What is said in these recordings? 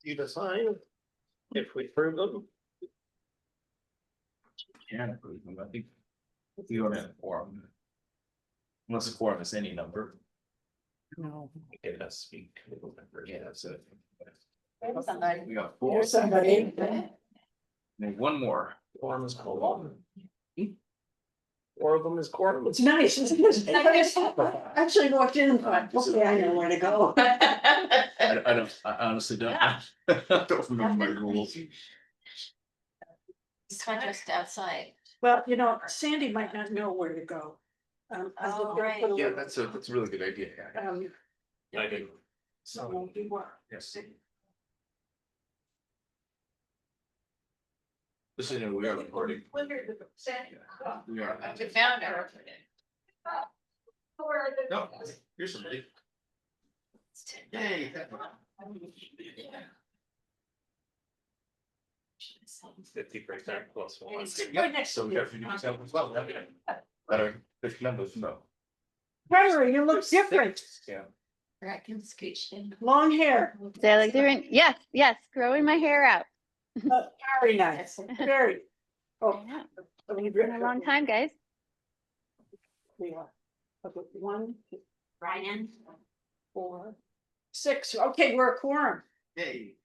you to sign if we approve them. Can approve them, I think. We don't have a quorum. Unless the quorum is any number. No. It has to be. Yeah, so. Somebody. We got four. Here's somebody. Maybe one more. Quorum is called. Four of them is quorum. It's nice, isn't it? I actually walked in and thought, okay, I know where to go. I honestly don't. I don't remember my rules. It's just outside. Well, you know, Sandy might not know where to go. I was Oh, gonna right. put a Yeah, little, that's a really good idea. I do. so you were. Yes. Listen, you know, we are recording. We are. We found her. No, here's somebody. Yay. Fifty percent plus one. It's right Yeah, next so to we you. got a few new samples as well. Better, if numbers, no. Gregory, you look different. Yeah. I can scooch in. Long hair. So I look different. Yes, yes, growing my hair out. Very nice, very. Oh, I know. let me Been a long time, guys. We are. Okay, 1, 2, Brian. 4, 6. Okay, we're a quorum. Yay.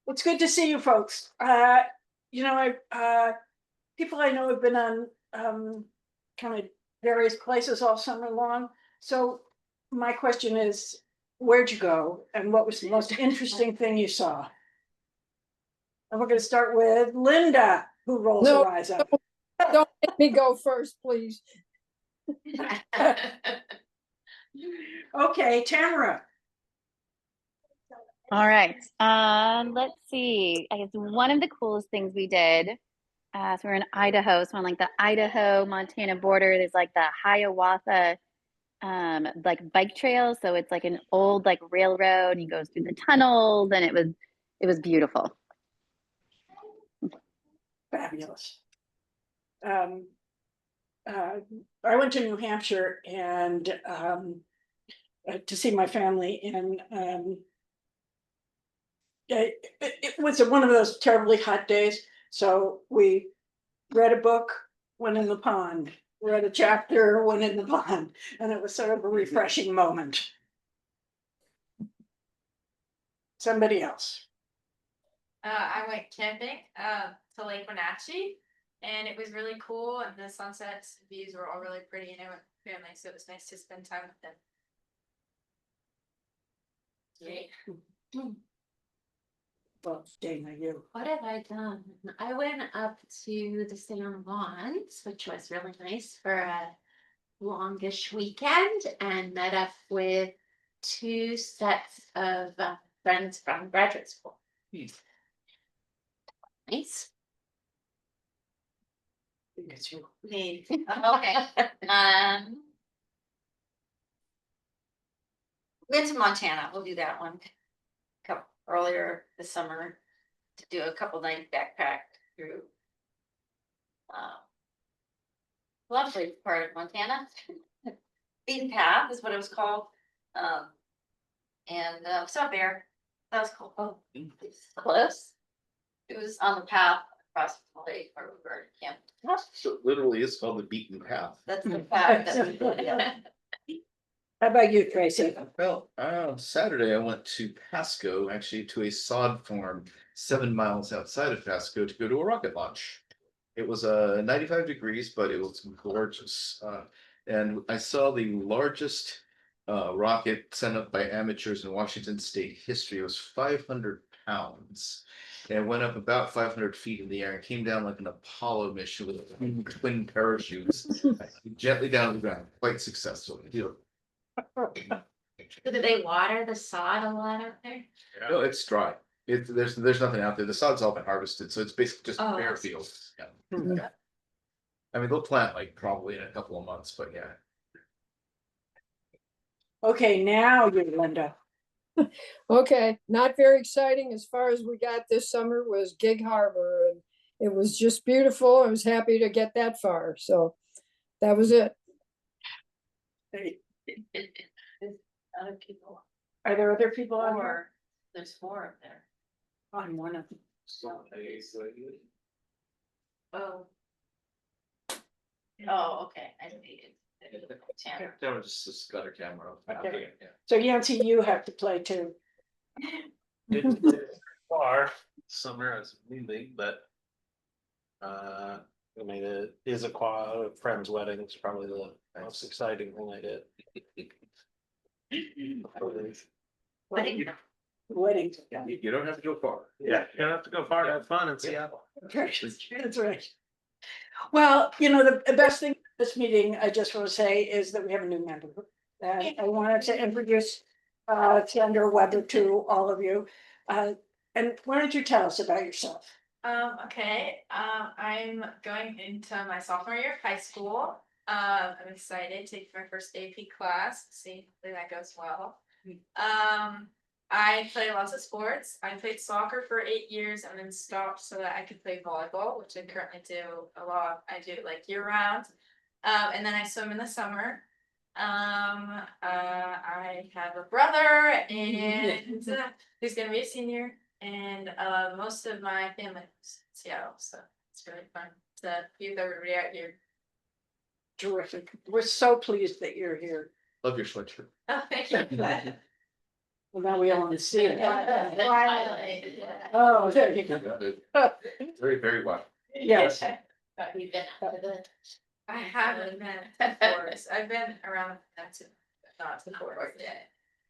It's good to see you folks. You know, people I know have been on kind of various places all summer long. So my question is, where'd you go and what was the most interesting thing you saw? And we're gonna start with Linda, who rolls her eyes up. Don't make me go first, please. Okay, Tamara. All right. Let's see. I guess one of the coolest things we did. So we're in Idaho, so on like the Idaho-Montana border, there's like the Hiawatha like bike trail. So it's like an old like railroad. You go through the tunnels, and it was beautiful. Fabulous. I went to New Hampshire and to see my family, and it was one of those terribly hot days. So we read a book, went in the pond, read a chapter, went in the pond, and it was sort of a refreshing moment. Somebody else. I went camping to Lake Wenatchee, and it was really cool, and the sunsets views were all really pretty, and I went with family, so it was nice to spend time with them. Well, Dana, you. What have I done? I went up to the San Juans, which was really nice for a longish weekend, and met up with 2 sets of friends from graduate school. Nice. It's you. Me. Okay. Went to Montana. We'll do that one. Earlier this summer to do a couple night backpack through. Lovely part of Montana. Beaten Path is what it was called. And saw a bear. That was cool. Oh, it's close. It was on the path across the lake where we were camped. So literally it's called the beaten path. That's the path that we did. Yeah. How about you, Tracy? Well, Saturday I went to Pasco, actually to a sod farm 7 miles outside of Pasco to go to a rocket launch. It was 95 degrees, but it was gorgeous. And I saw the largest rocket sent up by amateurs in Washington State history. It was 500 pounds. And went up about 500 feet in the air and came down like an Apollo mission with twin parachutes, gently down to the ground. Quite successful. So do they water the sod a lot out there? No, it's dry. There's nothing out there. The sod's all been harvested, so it's basically just Oh, bare I see. fields. Yeah. Yeah. I mean, they'll plant like probably in a couple of months, but yeah. Okay, now you're Linda. Okay, not very exciting. As far as we got this summer was Gig Harbor, and it was just beautiful. I was happy to get that far. So that was it. Hey, Other people. are there other people on here? Or There's 4 up there. I'm one of them. Oh. Oh, okay, I see it. Tamara. That was just a scutter camera. Okay. Yeah. So Yancy, you have to play too. Didn't far summer as leaving, but. I mean, it is a friend's wedding. It's probably the most exciting thing I did. Weddings. You don't have to go far. Yeah, you don't have to go far to have fun in Seattle. That's right. Well, you know, the best thing this meeting, I just want to say, is that we have a new member. And I wanted to introduce Sandra Weber to all of you. And why don't you tell us about yourself? Okay, I'm going into my sophomore year of high school. I'm excited to take my first AP class, see if that goes well. I play lots of sports. I played soccer for 8 years and then stopped so that I could play volleyball, which I currently do a lot. I do it like year round. And then I swim in the summer. I have a brother and who's gonna be a senior, and most of my family is in Seattle, so it's really fun to be with everybody out here. Terrific. We're so pleased that you're here. Love your sweatshirt. Oh, thank you. Well, now we all want to see it. Twilight. Oh, there you go. Got it. Very, very well. Yes. You've been up to the. I haven't been before. I've been around that too, but not before. Yeah.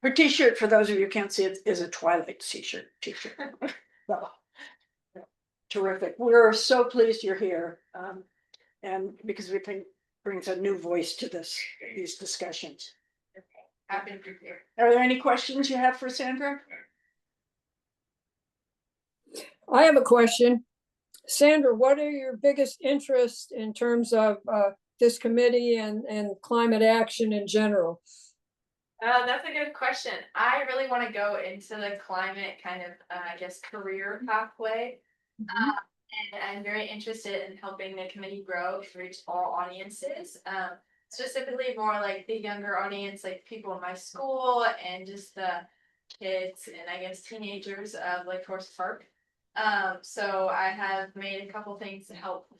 Her t-shirt, for those of you who can't see it, is a Twilight t-shirt. Well, terrific. We're so pleased you're here. And because we think brings a new voice to these discussions. Happy to be here. Are there any questions you have for Sandra? I have a question. Sandra, what are your biggest interests in terms of this committee and climate action in general? That's a good question. I really want to go into the climate kind of, I guess, career pathway. And I'm very interested in helping the committee grow to reach all audiences. Specifically more like the younger audience, like people in my school and just the kids and I guess teenagers of like Forest Park. So I have made a couple things to help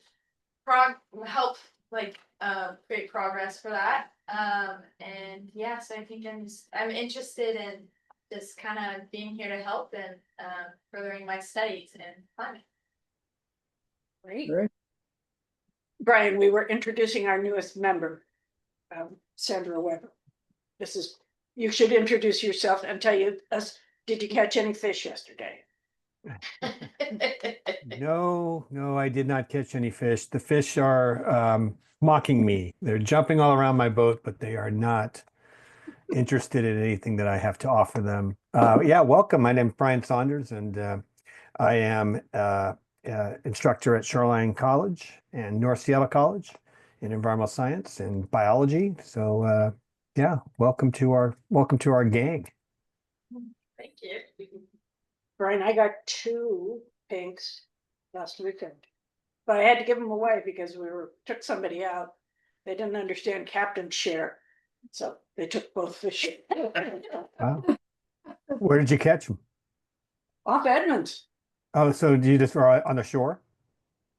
create progress for that. And yeah, so I think I'm interested in just kind of being here to help and furthering my studies in climate. Great. Great. Brian, we were introducing our newest member, Sandra Weber. You should introduce yourself and tell us, did you catch any fish yesterday? No, I did not catch any fish. The fish are mocking me. They're jumping all around my boat, but they are not interested in anything that I have to offer them. Yeah, welcome. My name is Brian Saunders, and I am instructor at Shoreline College and North Seattle College in environmental science and biology. So yeah, welcome to our gang. Thank you. Brian, I got 2 pinks last weekend, but I had to give them away because took somebody out. They didn't understand captain's share, so they took both fish. Wow. Where did you catch them? Off Edmonds. Oh, so you just were on the shore?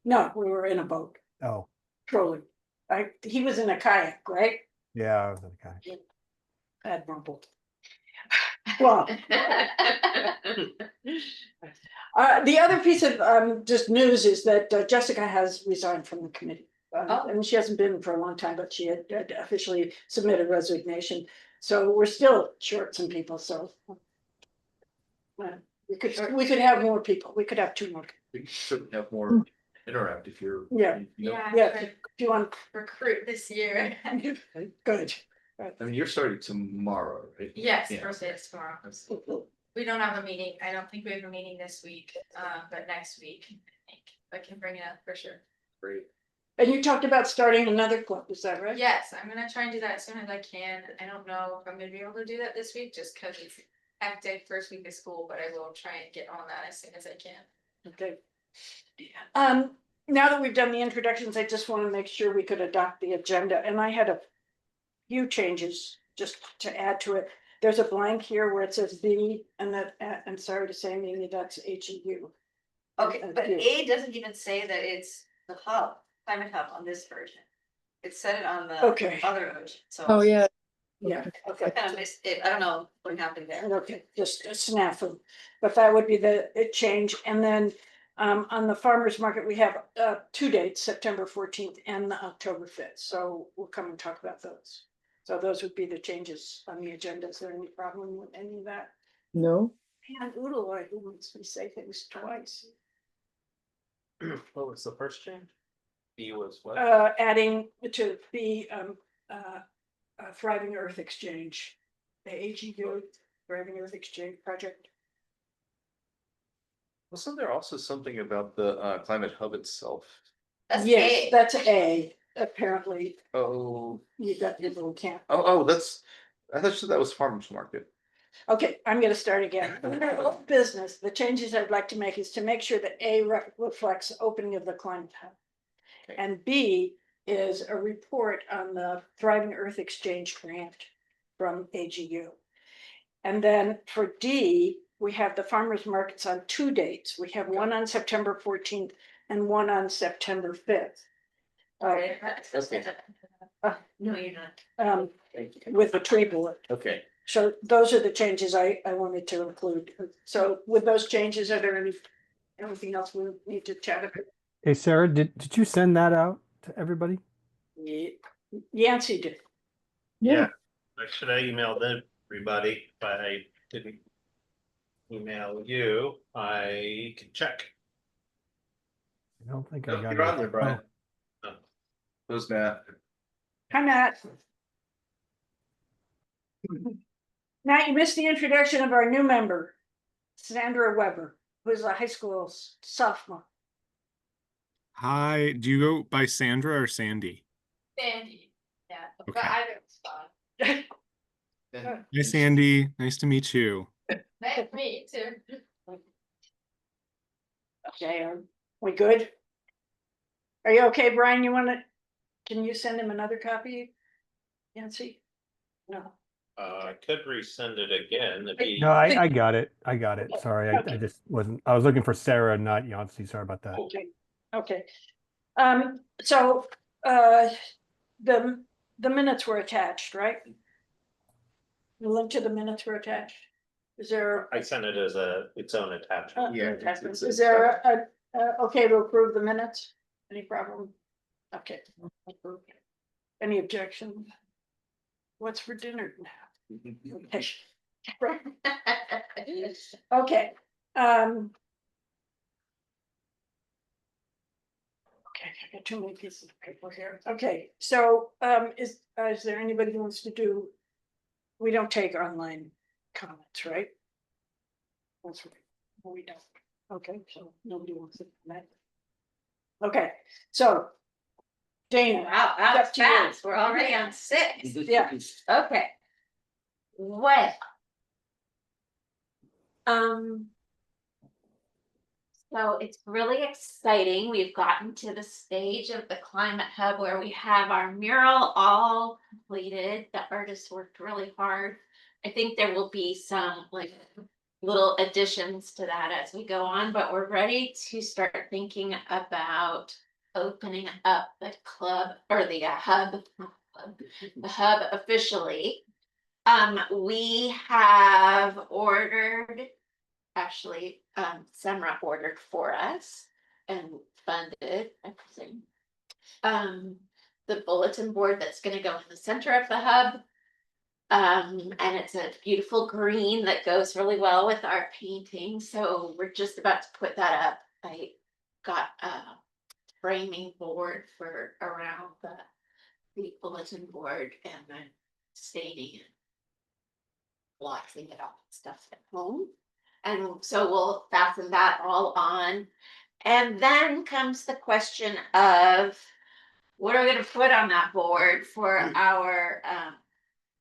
No, we were in a boat Oh, trolling. He was in a kayak, right? yeah, I was okay. Admirable. Well, the other piece of just news is that Jessica has resigned from the committee. And she hasn't been for a long time, but she had officially submitted resignation. So we're still short some people, so we could have more people. We could have 2 more. We should have more interact if you're. Yeah. You know, Yeah, Yeah, I'm do you want? recruit this year. Good. I mean, you're starting tomorrow, right? Yes, Yeah. first day is tomorrow. We don't have a meeting. I don't think we have a meeting this week, but next week, I think I can bring it up for sure. Great. And you talked about starting another club, is that right? Yes, I'm gonna try and do that as soon as I can. I don't know if I'm gonna be able to do that this week, just cause it's hectic first week of school, but I will try and get on that as soon as I can. Okay. Now that we've done the introductions, I just want to make sure we could adopt the agenda, and I had a few changes just to add to it. there's a blank here where it says B, and that, I'm sorry to say, maybe that's HEU. Okay, And but U. A doesn't even say that it's the hub, climate hub on this version. It said it on the Okay. other version, so. Oh, yeah. Yeah, I okay. kind of missed it. I don't know what happened there. Okay, just a snafu, but that would be the change, and then on the farmer's market, we have 2 dates, September 14th and October 5th, so we'll come and talk about those. So those would be the changes on the agenda. Is there any problem with any of that? No, And Oodle, who wants me to say things twice? What was the first change? B was what? Adding to the Thriving Earth Exchange, the AGU Thriving Earth Exchange project. Wasn't there also something about the climate hub itself? That's Yes, A. that's A, apparently. Oh, You got your little camp. that's, I thought you said that was farmer's market. Okay, I'm gonna start again. Under old business, the changes I'd like to make is to make sure that A reflects opening of the climate hub. Okay. And B is a report on the Thriving Earth Exchange grant from AGU. And then for D, we have the farmers markets on 2 dates. We have one on September 14th and one on September 5th. Okay. No, you're not. With the tree bullet. Okay. So those are the changes I wanted to include. So with those changes, are there anything else we need to chat about? Hey, Sarah, did you send that out to everybody? Yancy did. yeah, Should I email everybody, but I didn't email you, I can check. I don't think I No, got you're it. on there, Brian. Oh. Who's Matt? Hi, Matt. Matt, you missed the introduction of our new member, Sandra Weber, who's a high school sophomore. Hi, do you go by Sandra or Sandy? Sandy, yeah, but Okay. I don't respond. Hi, Sandy. Nice to meet you. That's me too. Okay, are we good? Are you okay, Brian? Can you send him another copy? Yancy? No. I could resend it again. If he- No, I got it. I got it. Sorry, I Okay. just wasn't, I was looking for Sarah, not Yancy. Sorry about that. Okay. So, the minutes were attached, right? The link to the minutes were attached. Is there? I sent it as its own attachment. Yeah, attachment? it's- Is there okay to approve the minutes? Any problem? Okay. Any objections? What's for dinner now? Okay. Okay, okay, I got too many pieces of paper here. Okay, so, is there anybody who wants to do? We don't take online comments, right? That's right, we don't. Okay, so nobody wants to comment. Okay, so. Dana, Wow, that Up was to you. fast. We're already on 6. yeah, Okay. Well. So it's really exciting. We've gotten to the stage of the climate hub where we have our mural all completed. The artists worked really hard. I think there will be some like little additions to that as we go on, but we're ready to start thinking about opening up the club or the hub officially. We have ordered, actually, Semra ordered for us and funded, I presume. The bulletin board that's gonna go in the center of the hub. And it's a beautiful green that goes really well with our painting, so we're just about to put that up. I got a framing board for around the bulletin board and then staining it, blotting it off and stuff at home. And so we'll fasten that all on. And then comes the question of what are we gonna put on that board for our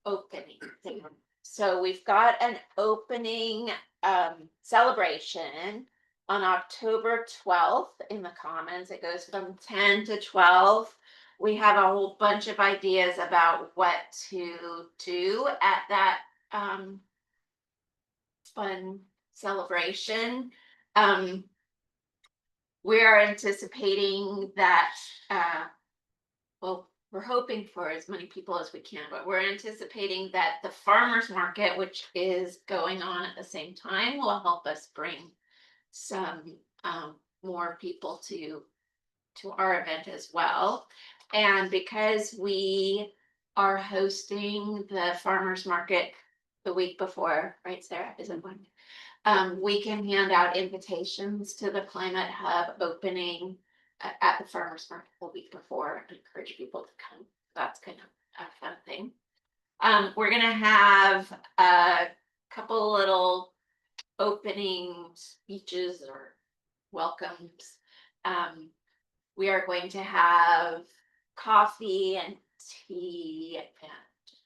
opening thing. So we've got an opening celebration on October 12th in the Commons. It goes from 10 to 12. We have a whole bunch of ideas about what to do at that fun celebration. We are anticipating that, well, we're hoping for as many people as we can, but we're anticipating that the farmers market, which is going on at the same time, will help us bring some more people to our event as well. And because we are hosting the farmers market the week before, right, Sarah? Is it one? We can hand out invitations to the Climate Hub opening at the farmers market the week before and encourage people to come. That's kind of a fun thing. We're gonna have a couple little opening speeches or welcomes. We are going to have coffee and tea and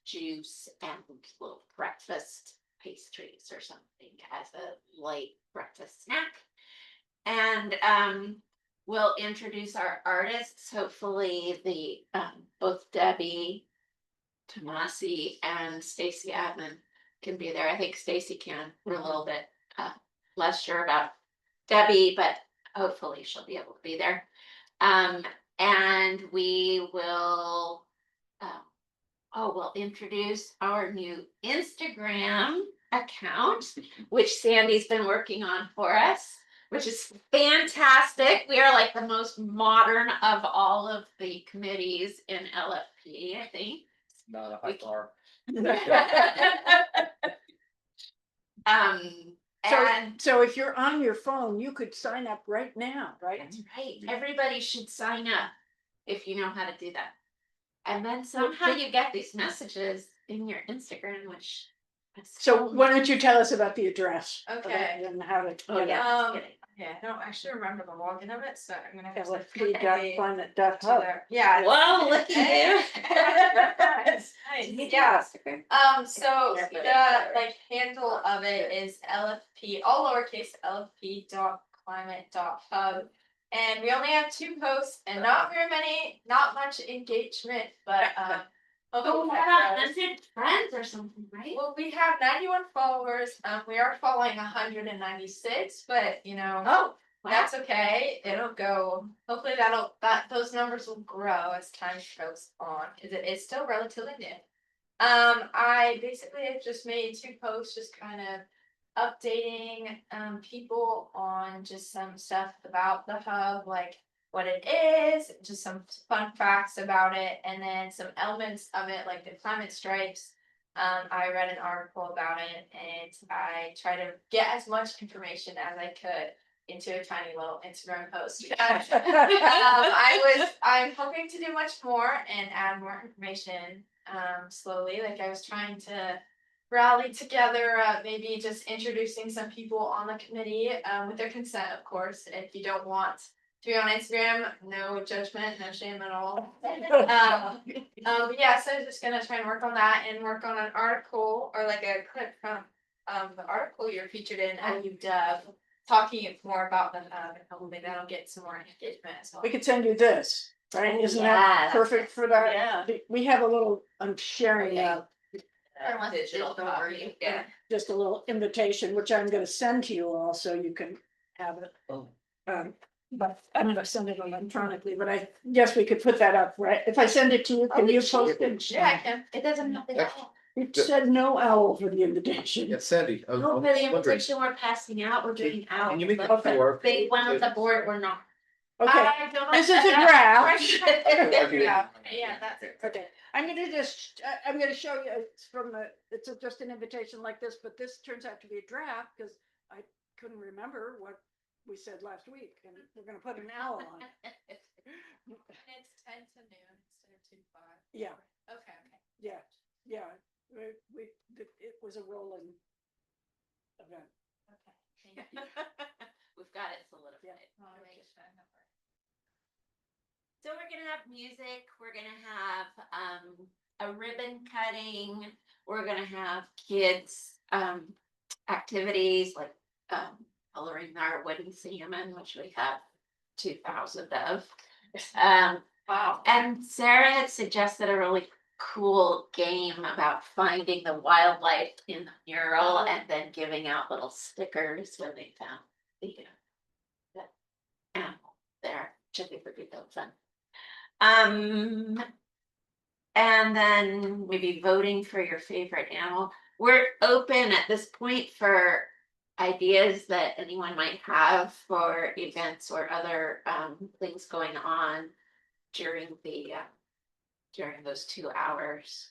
juice and little breakfast pastries or something as a light breakfast snack. And we'll introduce our artists. Hopefully the both Debbie Tomasi and Stacy Adman can be there. I think Stacy can. We're a little bit less sure about Debbie, but hopefully she'll be able to be there. And we will we'll introduce our new Instagram account, which Sandy's been working on for us, which is fantastic. We are like the most modern of all of the committees in LFP, I think. Not a high bar. So if you're on your phone, you could sign up right now, right? That's right. Everybody should sign up if you know how to do that. And then somehow you get these messages in your Instagram, which. So why don't you tell us about the address? Okay. And how to. Oh, yeah. Yeah, I don't actually remember the login of it, so I'm gonna have to. LFP.climate.hub. Yeah. Whoa, look at Nice, yeah. So the like handle of it is LFP, all lowercase LFP.climate.hub. And we only have 2 posts and not very many, not much engagement, but Oh, we have 100 friends or something, right? well, we have 91 followers. We are following 196, but you know. Oh, That's okay. It'll go. Hopefully those numbers will grow as time goes on because it is still relatively new. I basically have just made 2 posts, just kind of updating people on just some stuff about the hub, like what it is, just some fun facts about it, and then some elements of it, like the climate stripes. I read an article about it, and I try to get as much information as I could into a tiny little Instagram post. I'm hoping to do much more and add more information slowly. Like I was trying to rally together, maybe just introducing some people on the committee with their consent, of course. If you don't want to be on Instagram, no judgment, no shame at all. But yeah, so I'm just gonna try and work on that and work on an article or like a clip from the article you're featured in at UW. Talking more about the hub and hopefully that'll get some more engagement as well. We could send you this, right? Oh, Isn't yeah, that perfect for that? Yeah. We have a little, I'm sharing Digital copy. yeah, just a little invitation, which I'm gonna send to you all, so you can have it. But I'm gonna send it electronically, but I guess we could put that up, right? If I send it to you, can you post it? Yeah, I can. It doesn't have Yeah. It said no owl for the invitation. Yeah, Sandy. I was No, for the wondering, invitation we're passing out, we're doing out. Can you make but it the more? big one on the board, we're not. Okay, I don't know. this is a draft. Yeah, that's it. Okay, I'm gonna just, I'm gonna show you, it's from it's just an invitation like this, but this turns out to be a draft, because I couldn't remember what we said last week, and we're gonna put an owl on it. It's 10 to noon instead of 2 to 5. Yeah, Okay. yeah, yeah, it was a rolling event. Okay, thank you. We've got it solidified. So we're gonna have music, we're gonna have a ribbon cutting, we're gonna have kids activities like coloring our wooden salmon, which we have 2,000 of. Wow. And Sarah had suggested a really cool game about finding the wildlife in the mural and then giving out little stickers when they found the animal there, which I think would be real fun. And then maybe voting for your favorite animal. We're open at this point for ideas that anyone might have for events or other things going on during the during those 2 hours.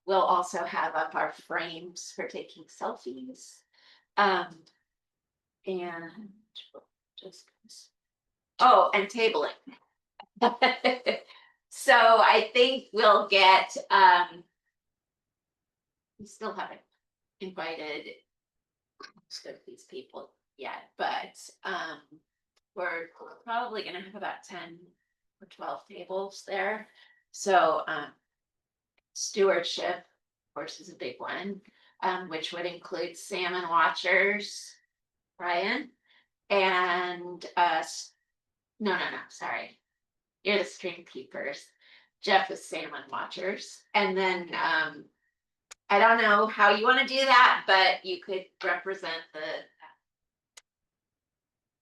We'll also have up our frames for taking selfies. And just and tabling. So I think we'll get we still haven't invited most of these people yet, but we're probably gonna have about 10 or 12 tables there. So stewardship, of course, is a big one, which would include salmon watchers, Ryan, and no, sorry. You're the stream keepers. Jeff is salmon watchers. And then I don't know how you want to do that, but you could represent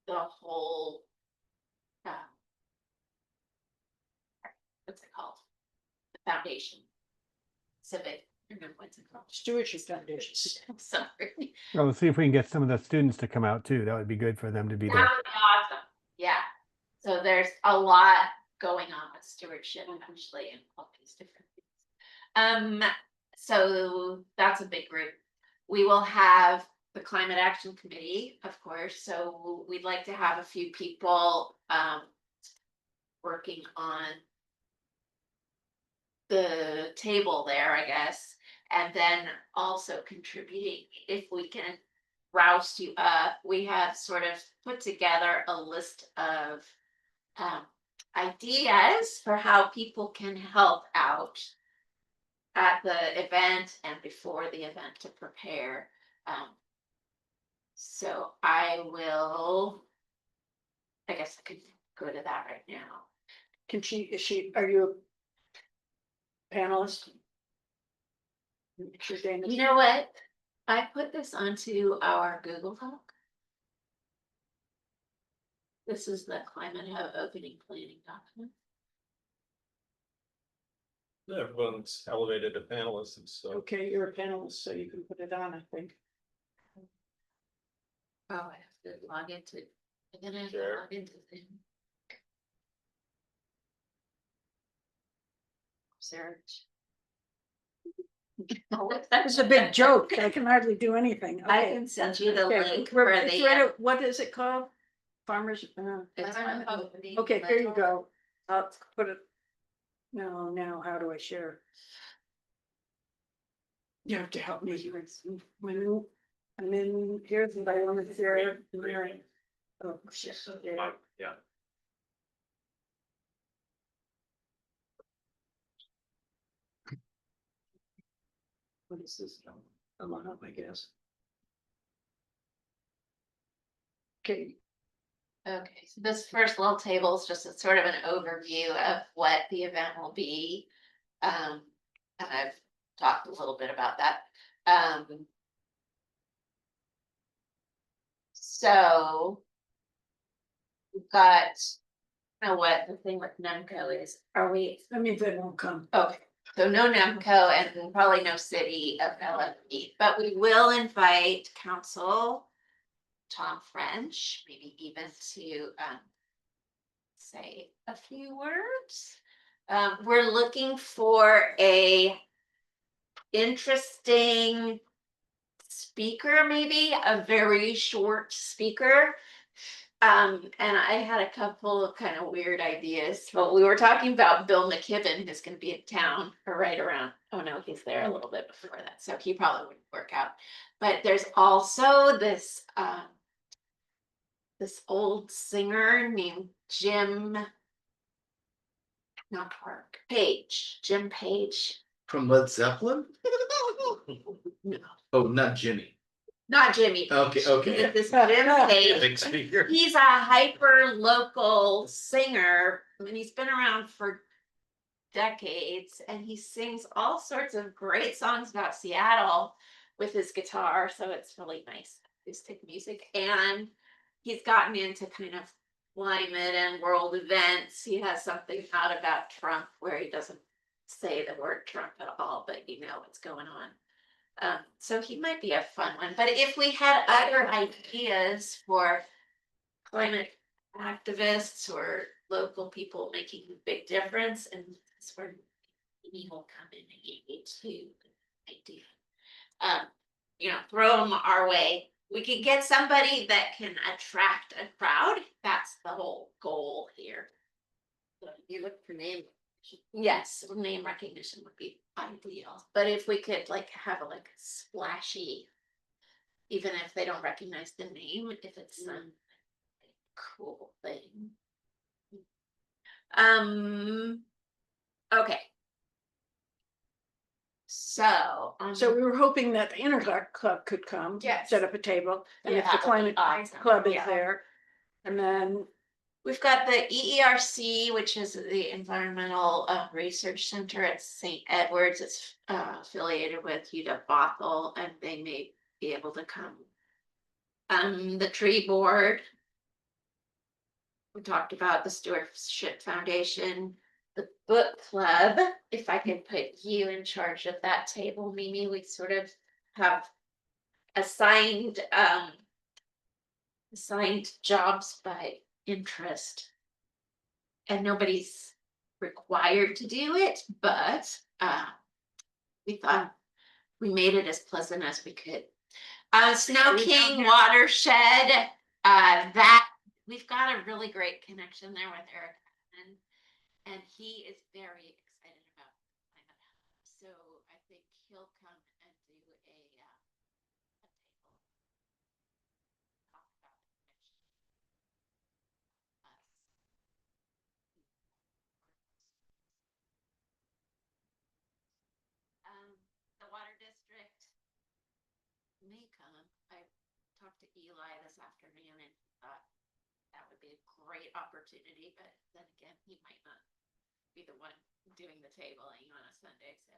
the whole what's it called? The foundation. Civic. I don't know what's it called. Stewardship Foundation. I'm sorry. Well, let's see if we can get some of the students to come out too. That would be good for them to be That there. would be awesome. Yeah. So there's a lot going on with stewardship actually and all these different things. So that's a big group. We will have the Climate Action Committee, of course. So we'd like to have a few people working on the table there, I guess, and then also contributing if we can roust you up. We have sort of put together a list of ideas for how people can help out at the event and before the event to prepare. So I guess I could go to that right now. Are you a panelist? You know what? I put this onto our Google Doc. This is the Climate Hub opening planning document. Everyone's elevated to panelists, so. Okay, you're a panelist, so you can put it on, I think. Oh, I have to log into, and then I have to Sure. log into Zoom. Search. It's a big joke. I can hardly do anything. I Okay. can send you the Okay, link we're- for it's the. right at- What is it called? Farmers. It's Climate on- Hub. Okay, here you go. I'll put it. No, now how do I share? You have to help me. I'm in, here's what I want to share. Oh, shit. Yeah. Yeah. What is this? I'm on up, I guess. Okay, Okay, so this first little table is just a sort of an overview of what the event will be. And I've talked a little bit about that. So we've got, you know what the thing with NEMCO is, are we, that means they won't come. okay, so no NEMCO and probably no city of LFP, but we will invite council, Tom French, maybe even to say a few words. We're looking for a interesting speaker, maybe a very short speaker. And I had a couple of kind of weird ideas. Well, we were talking about Bill McKibben, who's going to be in town or right around. Oh no, he's there a little bit before that, so he probably wouldn't work out. But there's also this this old singer named Jim Page. From Led Zeppelin? No, Oh, not Jimmy. not Jimmy. Okay, okay. This Jim Page. Big speaker. He's a hyper local singer and he's been around for decades, and he sings all sorts of great songs about Seattle with his guitar, so it's really nice acoustic music. And he's gotten into kind of climate and world events. He has something out about Trump where he doesn't say the word Trump at all, but you know what's going on. So he might be a fun one. But if we had other ideas for climate activists or local people making a big difference, and that's where he will come in handy too. Idea. You know, throw them our way. We can get somebody that can attract a crowd. That's the whole goal here. You look for name. Yes, name recognition would be ideal, but if we could like have a like splashy, even if they don't recognize the name, if it's some cool thing. Okay. So, So we were hoping that the Intergot Club could come. Yes. Set up a table, and Yeah, if the that would be Climate awesome. Club is Yeah. there. And then, we've got the EERC, which is the Environmental Research Center at St. Edwards. It's affiliated with UW Bothell, and they may be able to come. The tree board. We talked about the Stewardship Foundation, the book club. If I could put you in charge of that table, Mimi, we sort of have assigned jobs by interest. And nobody's required to do it, but we thought we made it as pleasant as we could. Snow King Watershed, that we've got a really great connection there with Eric, and he is very excited about climate. So I think he'll come and do a table. Talk about the connection. The water district may come. I talked to Eli this afternoon and thought that would be a great opportunity, but then again, he might not be the one doing the tabling on a Sunday. So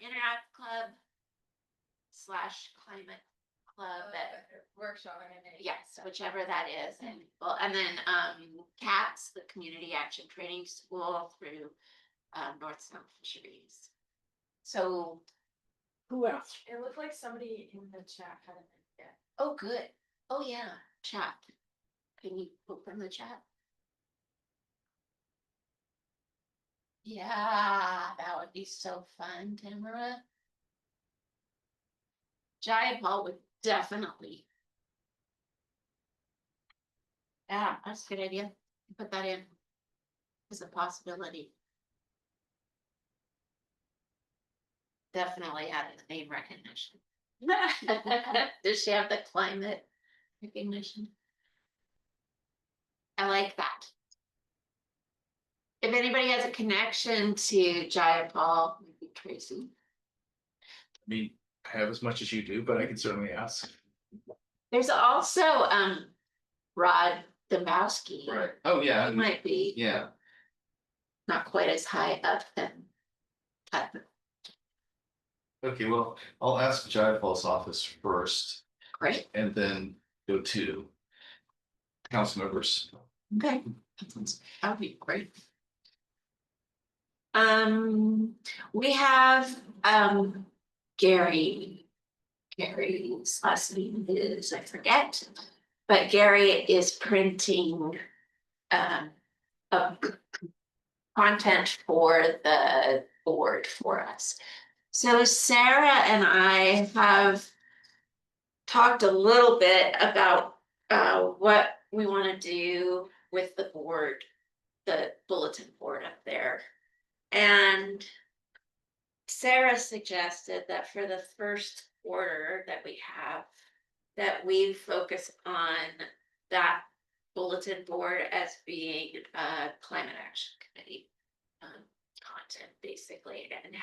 Interact Club / Climate Club at Workshop. yes, whichever that is. And well, and then CATS, the Community Action Training School through North Sound Fisheries. So who else? It looked like somebody in the chat had an idea. oh good. Oh yeah, chat. Can you open the chat? Yeah, that would be so fun, Tamara. Giant Ball would definitely. Yeah, that's a good idea. Put that in as a possibility. Definitely added the name recognition. Does she have the climate recognition? I like that. If anybody has a connection to Giant Ball, maybe Tracy. I mean, I have as much as you do, but I can certainly ask. There's also Rod Dombrowski. Right. Oh, yeah. He might be Yeah. not quite as high up then. Okay, well, I'll ask Jayapal's office first Great. and then go to council members. Okay. That would be great. We have Gary's last name is I forget, but Gary is printing content for the board for us. So Sarah and I have talked a little bit about what we want to do with the board, the bulletin board up there. And Sarah suggested that for the first quarter that we have, that we focus on that bulletin board as being a climate action committee content, basically, and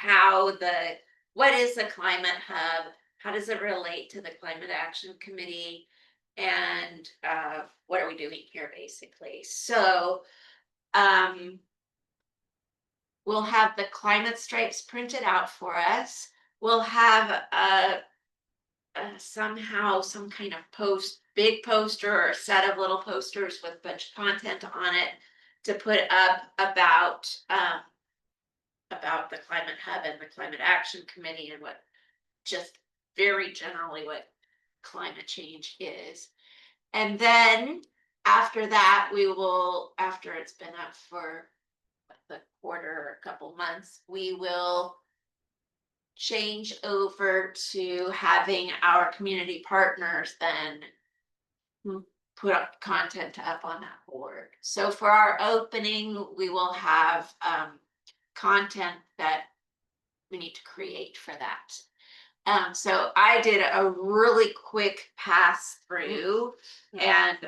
what is the climate hub? How does it relate to the climate action committee? And what are we doing here, basically? So We'll have the climate stripes printed out for us. We'll have somehow some kind of big poster or a set of little posters with a bunch of content on it to put up about the climate hub and the climate action committee and what just very generally what climate change is. And then after that, we will, after it's been up for the quarter or a couple months, we will change over to having our community partners then put up content up on that board. So for our opening, we will have content that we need to create for that. So I did a really quick pass through and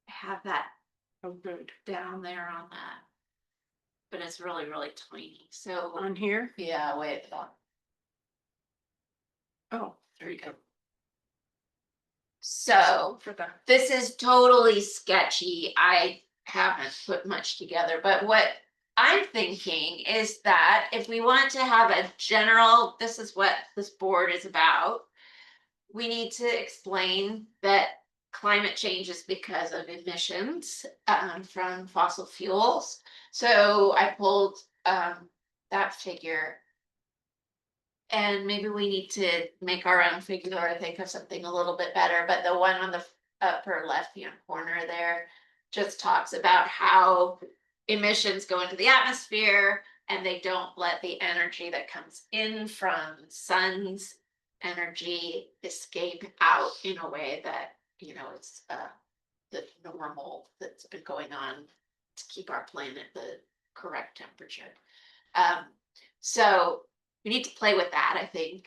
have that down there on that. But it's really, really tiny. So On here? yeah, wait. Oh, There you go. So for the. this is totally sketchy. I haven't put much together, but what I'm thinking is that if we want to have a general, this is what this board is about, we need to explain that climate change is because of emissions from fossil fuels. So I pulled that figure. And maybe we need to make our own figure or think of something a little bit better, but the one on the upper left-hand corner there just talks about how emissions go into the atmosphere and they don't let the energy that comes in from sun's energy escape out in a way that, you know, it's the normal that's been going on to keep our planet the correct temperature. So we need to play with that, I think.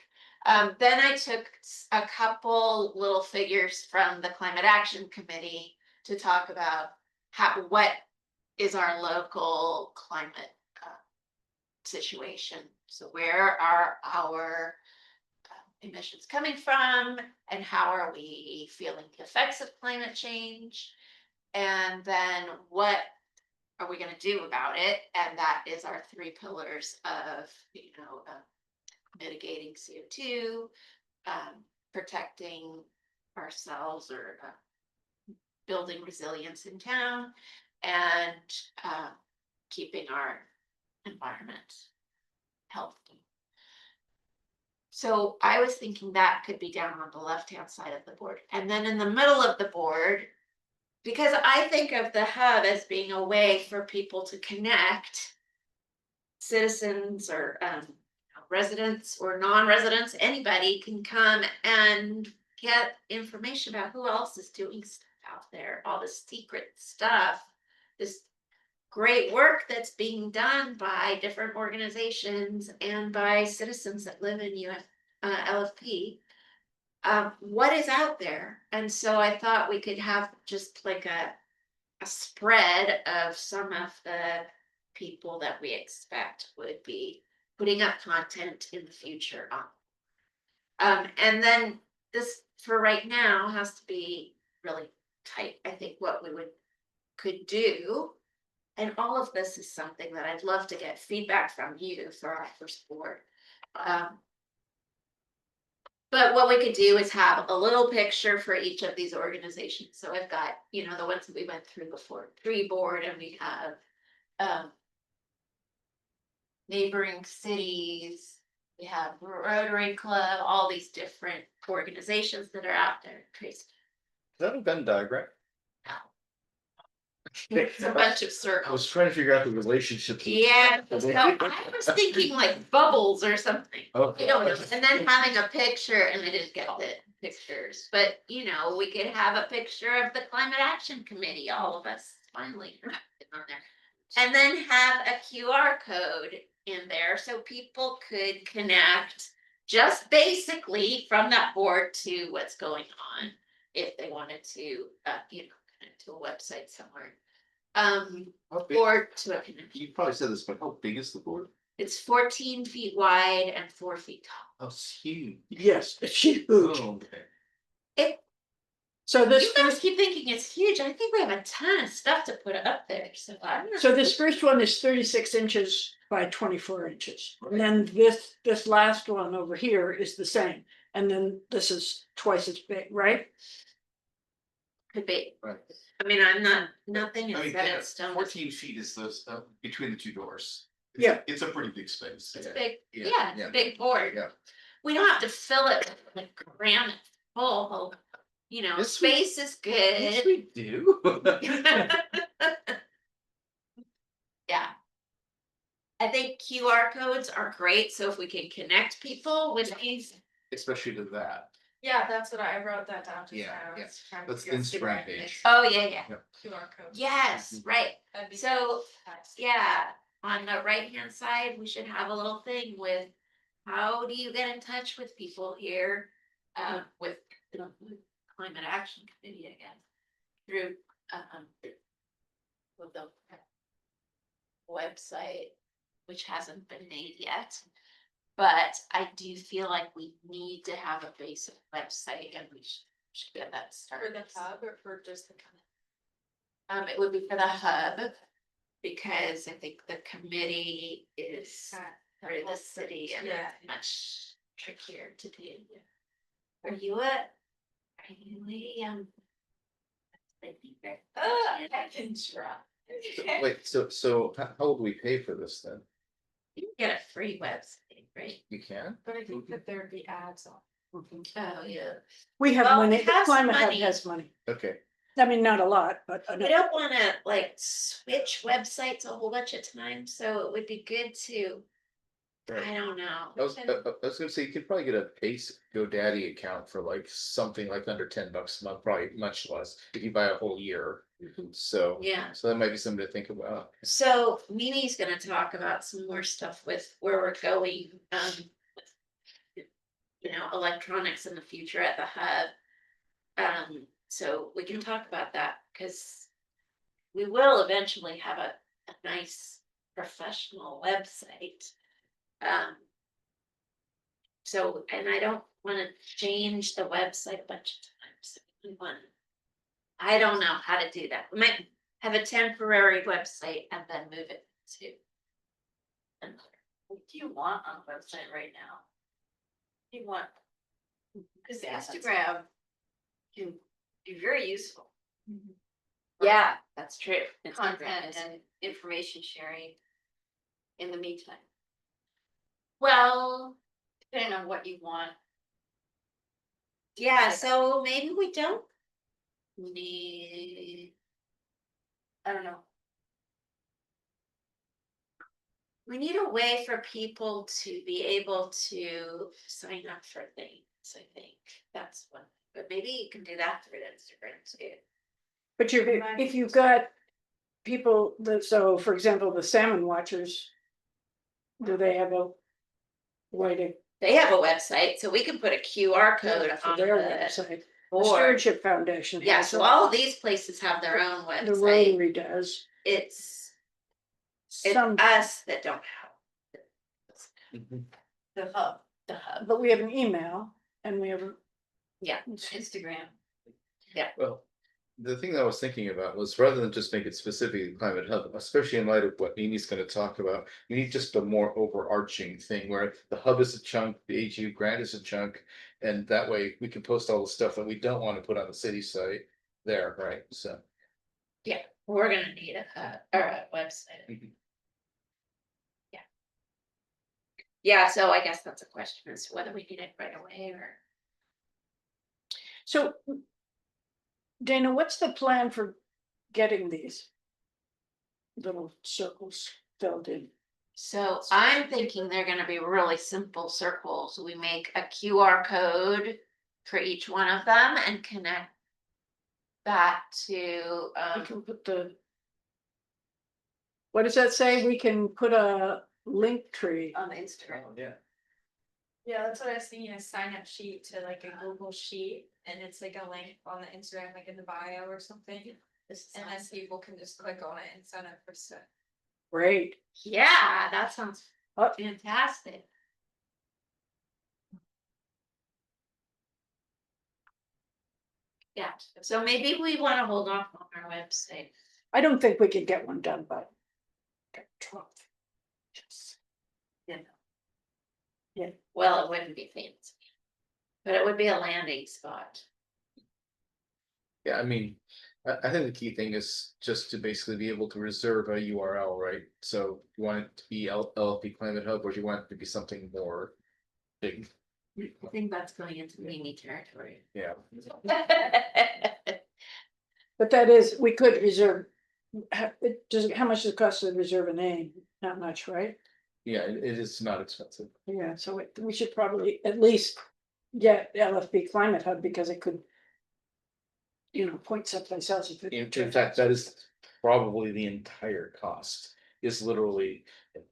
Then I took a couple little figures from the Climate Action Committee to talk about what is our local climate situation. So where are our emissions coming from and how are we feeling the effects of climate change? And then what are we going to do about it? And that is our 3 pillars of, you know, mitigating CO2, protecting ourselves or building resilience in town, and keeping our environment healthy. So I was thinking that could be down on the left-hand side of the board. And then in the middle of the board, because I think of the hub as being a way for people to connect, citizens or residents or non-residents, anybody can come and get information about who else is doing stuff out there, all the secret stuff, this great work that's being done by different organizations and by citizens that live in LFP. What is out there? And so I thought we could have just like a spread of some of the people that we expect would be putting up content in the future on. And then this for right now has to be really tight. I think what we could do, and all of this is something that I'd love to get feedback from you for our first board. But what we could do is have a little picture for each of these organizations. So I've got, you know, the ones that we went through before, tree board, and we have neighboring cities, we have Rotary Club, all these different organizations that are out there. Tracy. Is that a Venn diagram? It's a bunch of I circles. was trying to figure out the relationships. Yeah, so I was thinking like bubbles or something. Okay. I don't know. And then having a picture, and I didn't get the pictures, but you know, we could have a picture of the Climate Action Committee, all of us finally on there. And then have a QR code in there so people could connect just basically from that board to what's going on if they wanted to, you know, connect to a website somewhere. How big- Or to a connection. You probably said this, but how big is the board? It's 14 feet wide and 4 feet tall. Oh, it's huge. Yes, it's huge. Oh, okay. So this You guys first, keep thinking it's huge. I think we have a ton of stuff to put up there, so I'm not. so this first one is 36 inches by 24 inches. And then this last one over here is the same. And then this is twice as big, right? Could be. Right. I mean, I'm not, nothing I is mean, set yeah, in stone. 14 feet is the, between the two doors. Yeah. It's a pretty big space. It's Yeah. big, Yeah, yeah, it's yeah. a big board. Yeah. We don't have to fill it with like cram it full, you know, Yes, we- space is Yes, good. we do. Yeah. I think QR codes are great, so if we can connect people with these, Especially to that. Yeah, that's what I wrote that down. Just Yeah, now. I yeah. was trying to That's the figure out Instagram page. oh, yeah, QR code. yes, right. That'd be So, nice. yeah, on the right hand side, we should have a little thing with how do you get in touch with people here? With the climate action committee again, through with the website, which hasn't been made yet. But I do feel like we need to have a basic website and we should get that For started. the hub or for just the It would be for the hub, because I think the committee is for the city and Yeah. it's much trickier to do. Are you a Wait, so how would we pay for this then? You can get a free website, right? You can? But I think that there'd be ads on. Oh, yeah. We have Well, money, we the have some Climate Hub money. has money. Okay. I mean, not a lot, but We enough. don't wanna like switch websites a whole bunch of times, so it would be good to, Right. I don't know. I was gonna say, you could probably get a base GoDaddy account for like something like under $10 a month, probably much less if you buy a whole year. So. Yeah. So that might be something to think about. So Mimi's gonna talk about some more stuff with where we're going, with, you know, electronics in the future at the hub. So we can talk about that, cause we will eventually have a nice professional website. So, and I don't wanna change the website a bunch of times. We want, I don't know how to do that. We might have a temporary website and then move it to. What do you want on the website right now? What do you want? Because Instagram can be very useful. Yeah, that's true. Content and information sharing in the meantime, Well, depending on what you want. yeah, so maybe we don't need, I don't know. we need a way for people to be able to sign up for things, I think. That's one, but maybe you can do that through Instagram too. But if you've got people that, so for example, the salmon watchers, do they have a way to They have a website, so we can put a QR go code for on their the website? The board. Stewardship Foundation. Yeah, has so one. all of these places have their own The website. Rotary does. It's Some, us that don't have The hub, the hub. but we have an email and we have. Yeah. Instagram. Well, the thing that I was thinking about was rather than just make it specifically Climate Hub, especially in light of what Mimi's gonna talk about, we need just a more overarching thing where the hub is a chunk, the AGU grant is a chunk. And that way we can post all the stuff that we don't want to put on the city site there, right? So. Yeah, we're gonna need a hub or a website. Mhm. Yeah, so I guess that's a question as to whether we need it right away or. So. Dana, what's the plan for getting these? Little circles filled in? So I'm thinking they're gonna be really simple circles. We make a QR code for each one of them and connect that to, We can put the. What does that say? We can put a link tree. On the Instagram. Yeah. Yeah, that's what I was thinking, a sign up sheet to like a Google sheet, and it's like a link on the Instagram, like in the bio or something. And then people can just click on it and sign up for stuff. Great. yeah, that sounds Oh. fantastic. Yeah, so maybe we wanna hold off on our website. I don't think we could get one done by the 12th. Just- Well, it wouldn't be fancy. But it would be a landing spot. Yeah, I mean, I think the key thing is just to basically be able to reserve a URL, right? So you want it to be LFP Climate Hub, or do you want it to be something more big? I think that's going into Mimi territory. Yeah. But that is, we could reserve. How much does it cost to reserve a name? Not much, right? Yeah, it is not expensive. Yeah, so we should probably at least get LFP Climate Hub because it could. Point someplace else if it. In fact, that is probably the entire cost, is literally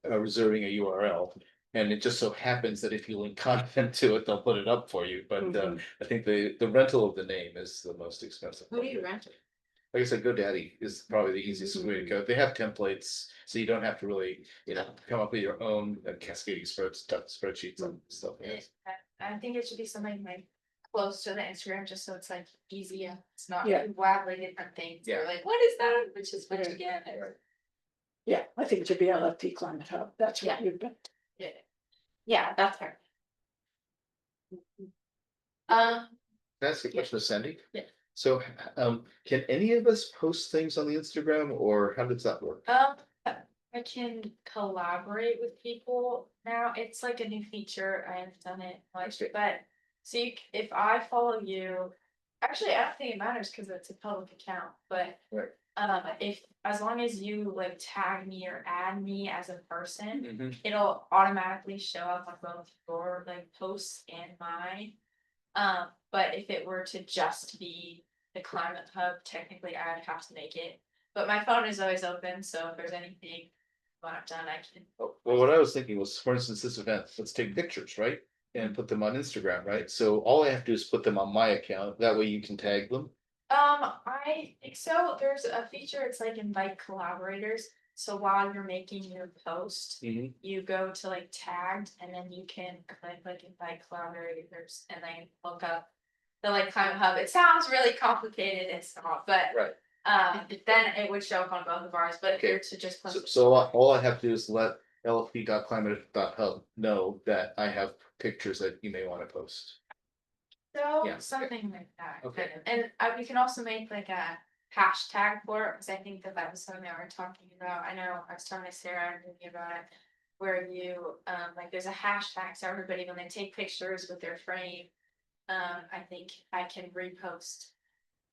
reserving a URL. And it just so happens that if you link content to it, they'll put it up for you, but Mhm. I think the rental of the name is the most expensive. Who do you rent it? Like I said, GoDaddy is probably the easiest way to go. They have templates, so you don't have to really, come up with your own cascading spreadsheets and stuff. Yes. I think it should be something like close to the Instagram, just so it's like easier. It's not Yeah. wildly different things. Yeah. You're like, what is that? Which is which Yeah. again? Yeah, I think it should be LFP Climate Hub. That's what Yeah. you've been. Yeah, that's her. Can I ask a question of Sandy? Yeah. So, can any of us post things on the Instagram, or how does that work? I can collaborate with people now. It's like a new feature. I haven't done it much, but see, if I follow you, actually, I don't think it matters because it's a public account. But Right. if as long as you like tag me or add me as a person, Mhm. it'll automatically show up on both your like posts and mine. But if it were to just be the Climate Hub, technically I'd have to make it. But my phone is always open, so if there's anything I've done, I can. Oh, well, what I was thinking was, for instance, this event, let's take pictures, right? And put them on Instagram, right? So all I have to do is put them on my account, that way you can tag them. I think so. There's a feature, it's like invite collaborators. So while you're making your post, you go to like tagged and then you can click like invite collaborators and then look up the like Climate Hub. It sounds really complicated, it's not, but Right. then it would show up on both of ours, but if Okay. you're to just. So all I have to do is let lfp.climate.hub know that I have pictures that you may want to post. So Yeah. something like that. Okay. Kind of. And we can also make like a hashtag for it, because I think that was something that we're talking about. I know I was talking to Sarah and Vicky about it, where you like there's a hashtag, so everybody when they take pictures with their frame, I think I can repost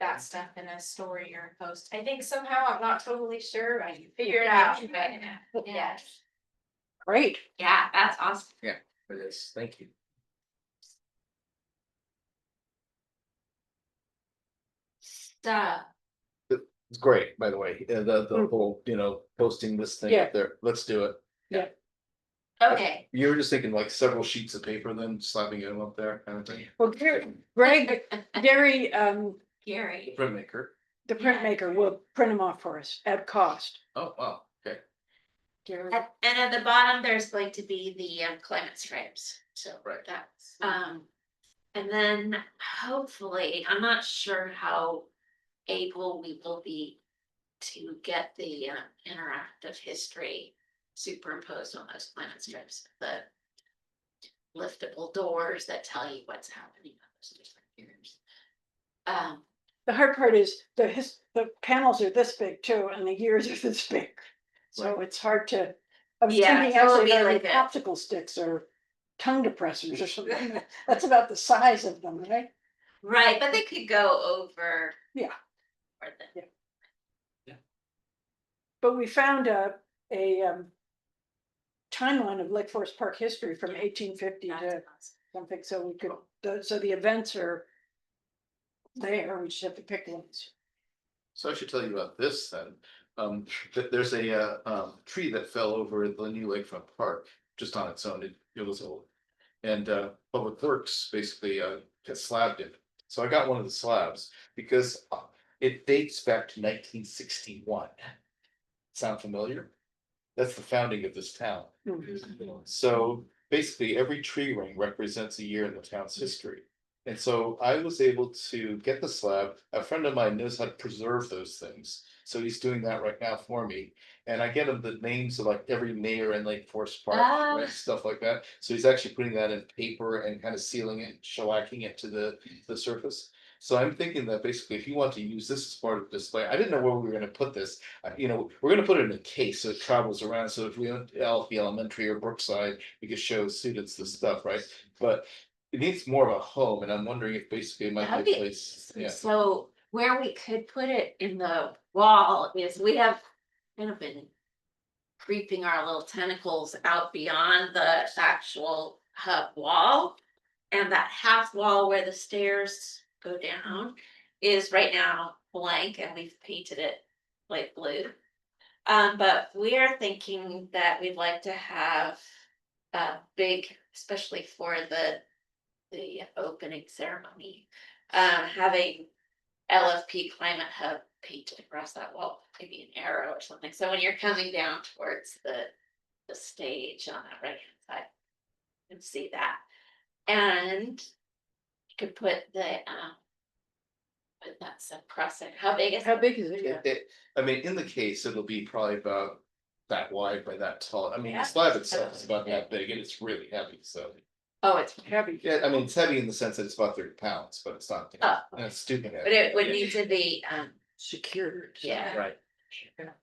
that stuff in a story or a post. I think somehow, I'm not totally sure, I can figure it out, but yeah. Great. Yeah, that's awesome. It is, thank you. So, It's great, by the way, the whole, posting this thing Yeah. up there, let's do it. okay, You were just thinking like several sheets of paper, then slapping them up there, kind of thing. Well, Greg, Gary, Gary. Printmaker. the printmaker will print them off for us at cost. Oh, wow, okay. Gary. And at the bottom, there's going to be the climate stripes, so Right. that's, and then hopefully, I'm not sure how able we will be to get the interactive history superimposed on those climate strips, the liftable doors that tell you what's happening on those different years. The hard part is the panels are this big too, and the years are this big. So it's hard to, I was Yeah, thinking so it'll actually be they're like like a- popsicle sticks or tongue depressors or something. That's about the size of them, right? Right, but they could go over. Yeah. Or the- But we found a timeline of Lake Forest Park history from 1850 to that's awesome. something, so we could, so the events are there, we just have to pick ones. So I should tell you about this then. There's a tree that fell over the new Lakefront Park, just on its own. It was old. And Public Works basically slabbed it. So I got one of the slabs because it dates back to 1961. Sound familiar? That's the founding of this town. So basically, every tree ring represents a year in the town's history. And so I was able to get the slab. A friend of mine knows how to preserve those things. So he's doing that right now for me. And I get him the names of like every mayor in Lake Forest Park, Ah. right, stuff like that. So he's actually putting that in paper and kind of sealing it, shellacking it to the surface. So I'm thinking that basically if you want to use this as part of the display, I didn't know where we were gonna put this. You know, we're gonna put it in a case so it travels around. So if we went to Alfie Elementary or Brookside, we could show students the stuff, right? But it needs more of a home, and I'm wondering if basically it might That'd be a be- place, yeah. So where we could put it in the wall is we have kind of been creeping our little tentacles out beyond the actual hub wall. And that half wall where the stairs go down is right now blank and we've painted it light blue. But we are thinking that we'd like to have a big, especially for the opening ceremony, having LFP Climate Hub painted across that wall, maybe an arrow or something. So when you're coming down towards the stage on that right hand side, you can see that. And you could put but that's a crossing. How big is How it? big is it? I mean, in the case, it'll be probably about that wide by that tall. I mean, Yeah. the slab itself is about that big and it's really heavy, so. Oh, it's, Heavy. Yeah, I mean, it's heavy in the sense that it's about 30 pounds, but it's not, Oh. and it's stupid but heavy. it would need to be, Secured. yeah. Right. But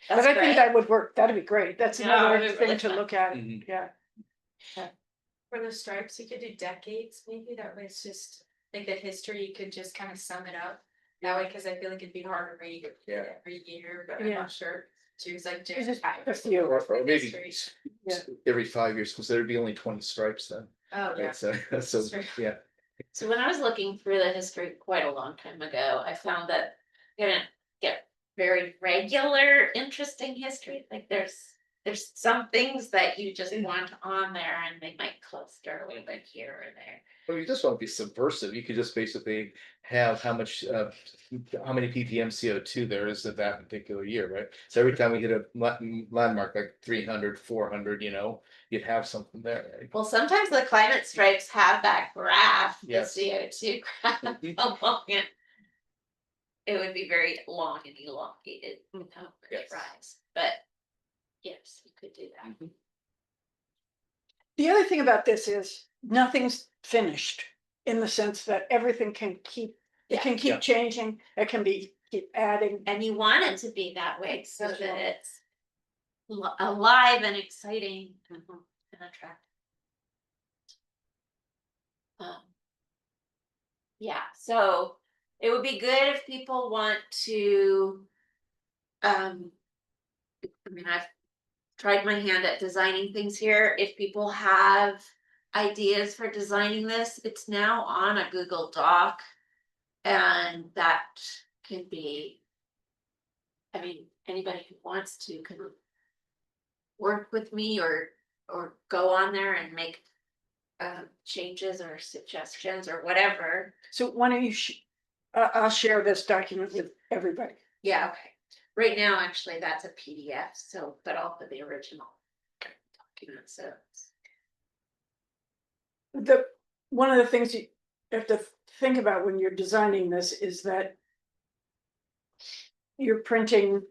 That's I think great. that would work. That'd be great. That's Yeah, another it'd be thing really to fun. look at. Mhm. Yeah. For the stripes, you could do decades, maybe that way it's just like the history, you could just kind of sum it up. That way, cause I feel like it'd be hard to read Yeah. every year, but I'm Yeah. not sure. Choose like Just different a types. few. Or maybe History. Yeah. every 5 years, because there'd be only 20 stripes then. Oh, yeah. Right, so, so, true. yeah. So when I was looking through the history quite a long time ago, I found that you're gonna get very regular, interesting history. Like there's some things that you just want on there and they might cluster a little bit here or there. Well, you just want to be subversive. You could just basically have how many ppm CO2 there is at that particular year, right? So every time we hit a landmark like 300, 400, you know, you'd have something there. Right? Well, sometimes the climate stripes have that graph, the Yes. CO2 graph Mhm. along it. It would be very long and elongated, Yes. rise, but yes, you could do that. Mhm. The other thing about this is nothing's finished in the sense that everything can keep, it can keep Yeah. changing, it can be, keep adding. And you want it to be that way so That's that right. it's alive and exciting and attractive. Yeah, so it would be good if people want to, I mean, I've tried my hand at designing things here. If people have ideas for designing this, it's now on a Google Doc. And that can be, I mean, anybody who wants to can work with me or go on there and make changes or suggestions or whatever. So why don't you, I'll share this document with everybody. Yeah, okay. Right now, actually, that's a PDF, so, but I'll put the original document, so. One of the things you have to think about when you're designing this is that you're printing,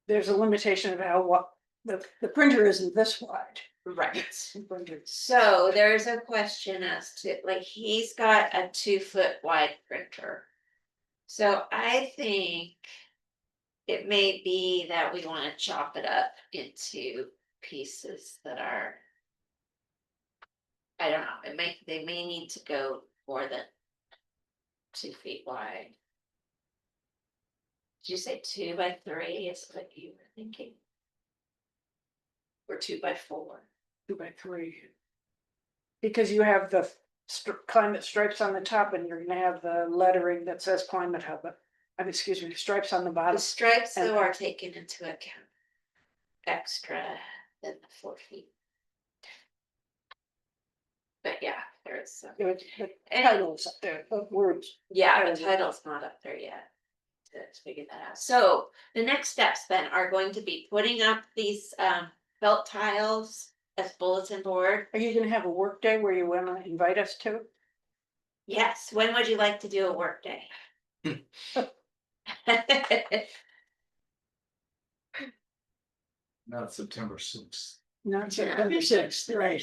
there's a limitation of how the printer isn't this wide. Right. Printer. So there's a question as to, like, he's got a 2-foot wide printer. So I think it may be that we want to chop it up into pieces that are, I don't know, they may need to go more than 2 feet wide. Did you say 2 by 3 is what you were thinking? Or 2 by 4? 2 by 3. Because you have the climate stripes on the top and you're gonna have the lettering that says climate hub. I mean, excuse me, stripes on the The bottom. stripes And though are taken into account extra than the 4 feet. But yeah, there's some. The titles up there, the words. Yeah, the Title. title's not up there yet. To figure that out. So the next steps then are going to be putting up these felt tiles as bulletin board. Are you gonna have a work day where you wanna invite us to? Yes, when would you like to do a work day? Not September 6th. Not September 6th, right?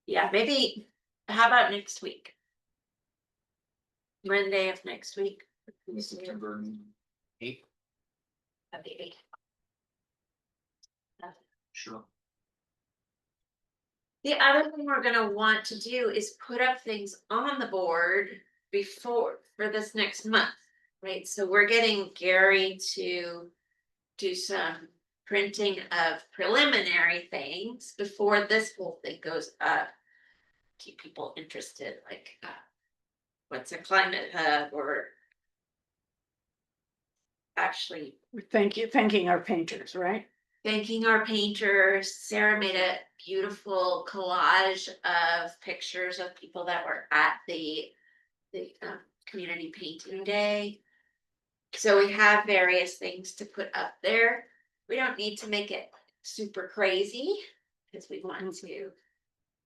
Yeah, maybe, how about next week? Monday of next week. September 8th. That'd be eight. Sure. The other thing we're gonna want to do is put up things on the board before, for this next month, right? So we're getting Gary to do some printing of preliminary things before this whole thing goes up. Keep people interested, like, what's a climate hub, or actually Thanking our painters, right? thanking our painters. Sarah made a beautiful collage of pictures of people that were at the community painting day. So we have various things to put up there. We don't need to make it super crazy because we want to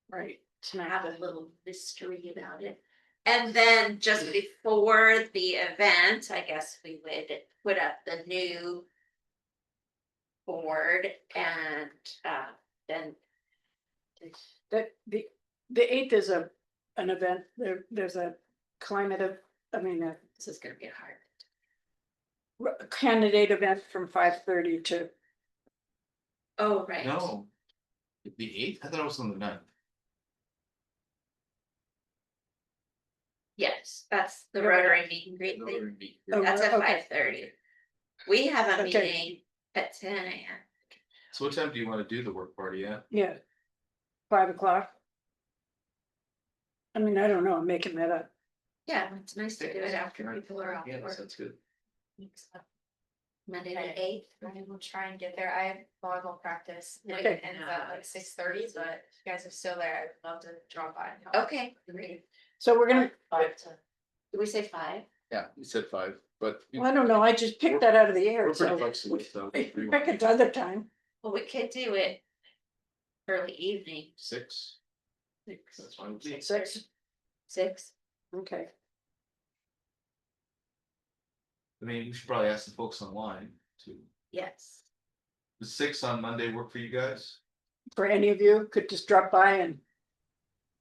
Right. have a little mystery about it. And then just before the event, I guess we would put up the new board, and then That the 8th is an event, there's a climate of, I mean, this is gonna be hard. a candidate event from 5:30 to, Oh, right. No. The 8th? I thought it was on the 9th. Yes, that's the Yeah. Rotary meet and greet No, thing. it would be- Oh, That's at okay. 5:30. We have a Okay. meeting at 10 AM. So what time do you want to do the work party at? yeah, 5 o'clock. I mean, I don't know, I'm making that up. Yeah, it's nice to do it after people are off Yeah, that work. sounds good. Monday the 8th. I will try and get there. I have volleyball practice. Like Okay. it ends at like 6:30, but if you guys are still there, I'd love to drop by and help. Okay. So we're gonna, Did we say 5? Yeah, you said 5, but well, I don't know, I just picked that out of the air, we're pretty so. flexible, so. Pick it other time. Well, we could do it early evening. 6, that's fine with me. 6, 6. okay. I mean, we should probably ask the folks online too. Yes. The 6 on Monday work for you guys? For any of you, could just drop by and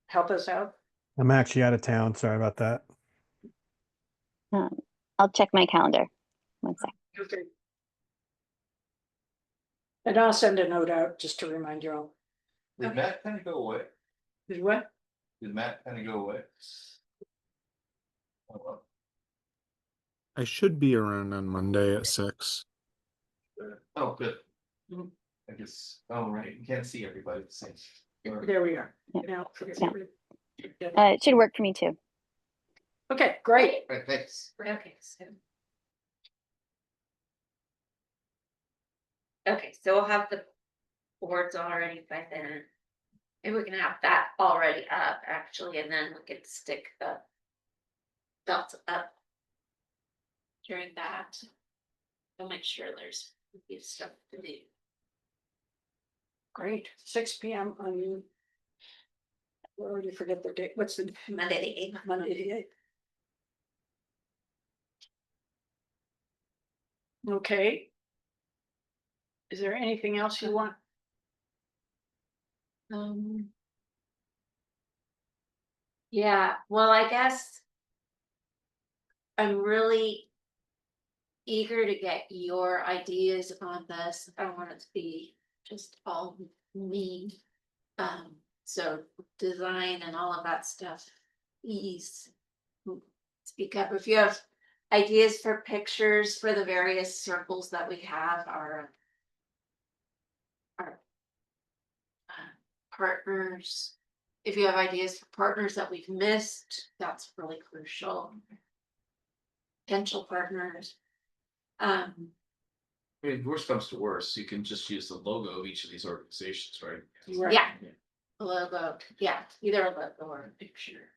help us out. I'm actually out of town. Sorry about that. I'll check my calendar. One sec. Okay. And I'll send a note out just to remind you all. Did Matt kind of go away? Did what? Did Matt kind of go away? Oh, well. I should be around on Monday at 6. Oh, good. Mhm. I guess, oh, right, you can't see everybody at the same. There we are. Yeah. Now. It should work for me too. Okay, great. Right, thanks. Okay, so we'll have the boards already by then. And we can have that already up actually, and then we could stick the belts up during that. We'll make sure there's stuff to do. Great. 6 PM on. I already forget the date. What's the Monday the 8th. Monday the 8th? Okay. Is there anything else you want? Yeah, well, I guess I'm really eager to get your ideas on this. I don't want it to be just all me. So design and all of that stuff, please speak up. If you have ideas for pictures for the various circles that we have, our partners. If you have ideas for partners that we've missed, that's really crucial. Potential partners. I mean, worst comes to worst, you can just use the logo of each of these organizations, right? Right. Yeah. A logo, yeah, either a logo or a picture.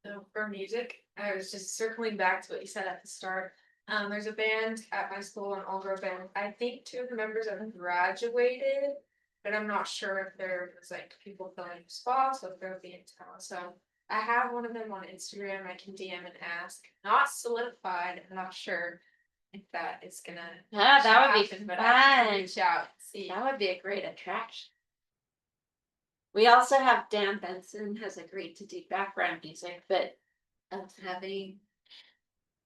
So for music, I was just circling back to what you said at the start. There's a band at my school, an all girl band. I think 2 of the members have graduated, but I'm not sure if there was like people filling spots or if they'll be in town. So I have one of them on Instagram. I can DM and ask. Not solidified. I'm not sure if that is gonna. Ah, that would be happen, but I can fun. reach out and see. That would be a great attraction. We also have Dan Benson has agreed to do background music, but having.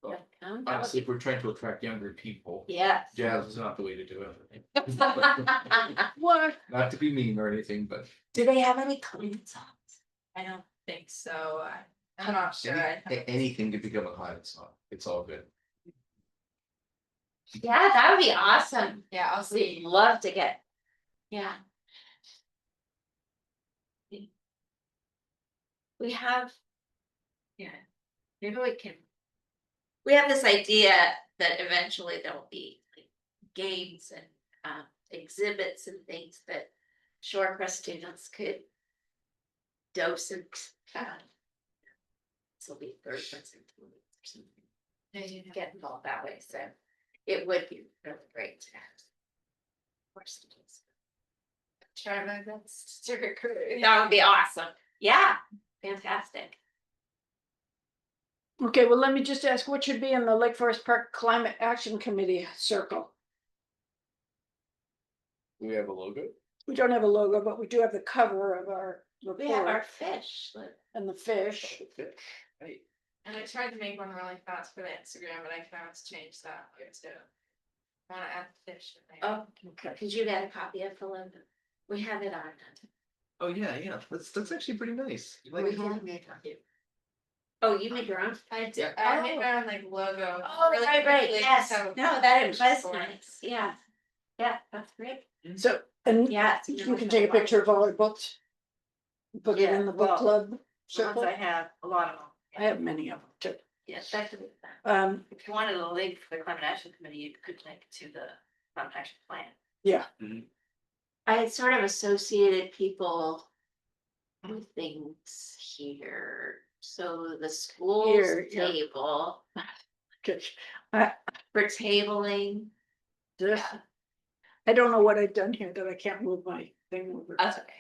Well, Yeah, that would Honestly, be- if we're trying to attract younger people, Yes. jazz is not the way to do it. What? Not to be mean or anything, but Do they have any clean songs? I don't think so. I'm not sure. anything could become a climate song. It's all good. Yeah, that would be awesome. Yeah, I'll We'd see. love to get. Yeah. We have. Yeah, maybe we can. We have this idea that eventually there'll be like games and exhibits and things that Shorecrest students could dose and this will be third person or something. Get involved that way, so it would be really great to have more students. Try my best to recruit. That would be awesome. Yeah, fantastic. Okay, well, let me just ask, what should be in the Lake Forest Park Climate Action Committee circle? Do we have a logo? We don't have a logo, but we do have the cover of our We have our report fish. Look. and the fish. Right. And I tried to make one really fast for the Instagram, but I can always change that too. I wanna add fish in there. Oh, okay. Cause you got a copy of the logo. We have it on. Oh, yeah. That's actually pretty nice. You like We it? have made a copy. Oh, you made your own? I did. Yeah. I made my own like logo. Oh, really right, quickly, yes. so- No, that fish was for it. nice. Yeah. Yeah, that's great. So, and Yeah. you can take a picture of all our books. Put it in the book well, club The ones circle. I have, a lot of them. I have many of them too. Yes, that could be fun. If If you wanted a link for the climate action committee, you could link to the climate action plan. yeah, I sort of associated people with things here. So the school's Here, yeah. table good. for tabling. This, I don't know what I've done here that I can't move my thing over. That's okay.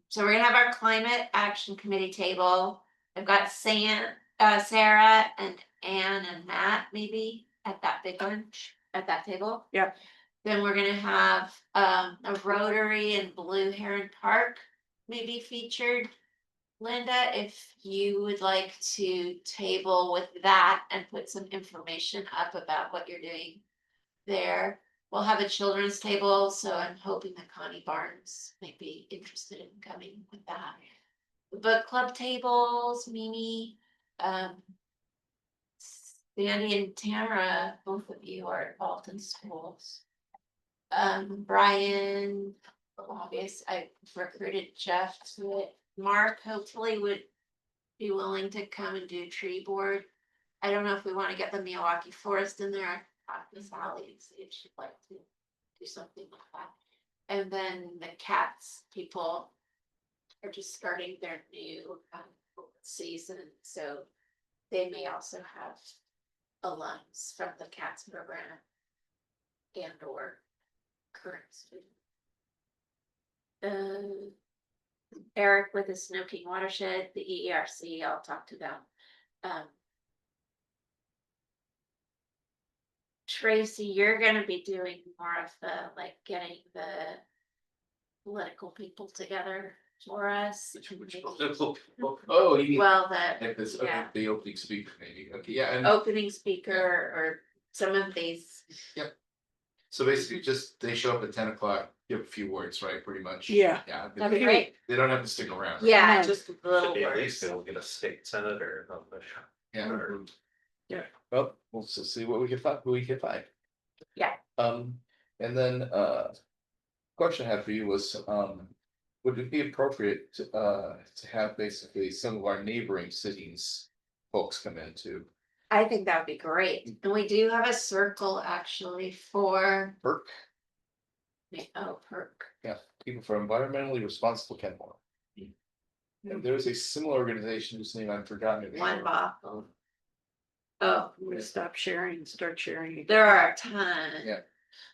So we're gonna have our climate action committee table. I've got Sarah and Ann and Matt maybe at that big lunch at that table. Yeah. Then we're gonna have a Rotary and Blue Heron Park maybe featured. Linda, if you would like to table with that and put some information up about what you're doing there. We'll have a children's table, so I'm hoping that Connie Barnes might be interested in coming with that. The book club tables, Mimi, Sandy and Tamara, both of you are involved in schools. Brian, obvious, I recruited Jeff to it. Mark hopefully would be willing to come and do tree board. I don't know if we want to get the Milwaukee Forest in there. Talk to Sally and see if she'd like to do something like that. And then the cats people are just starting their new season, so they may also have alums from the cats program and or current student. Eric with the Snow King Watershed, the EERC, I'll talk to them. Tracy, you're gonna be doing more of the, like, getting the political people together for us. Oh, you mean Well, like this, okay, yeah. the opening speaker maybe, okay, yeah, and Opening speaker or some of these. so basically just, they show up at 10 o'clock, give a few words, right, pretty much? Yeah. Yeah, That'd be great. they don't have to stick around. Yeah, No. just Should little be at least words. they'll get a state senator. on the show. Yeah. Or- Yeah. Well, we'll just see what we can find, who we can find. Yeah. And then, question I had for you was, would it be appropriate to have basically some of our neighboring cities folks come in too? I think that would be great. And we do have a circle actually for, Burke, Perk. yeah, people for environmentally responsible Kenmore. And there's a similar organization whose name I've forgotten. One bottle. Oh, I'm gonna stop sharing and start sharing. there are a ton. Yeah.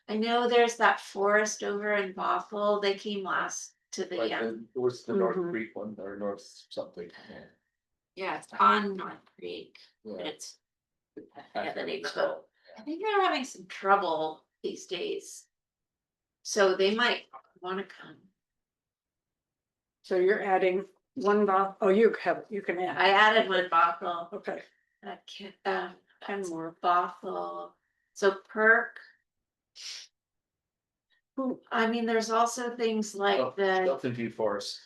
I know there's that forest over in Bothell. They came last to the, Like it was the North Mhm. Creek one or North something. yeah, it's on North Creek, but Yeah. it's at the neighborhood. I think they're having some trouble these days. So they might wanna come. So you're adding one bottle, oh, you can add, I added one bottle, okay, ten more. bottle, so perk. I mean, there's also things like the, Delta View Forest,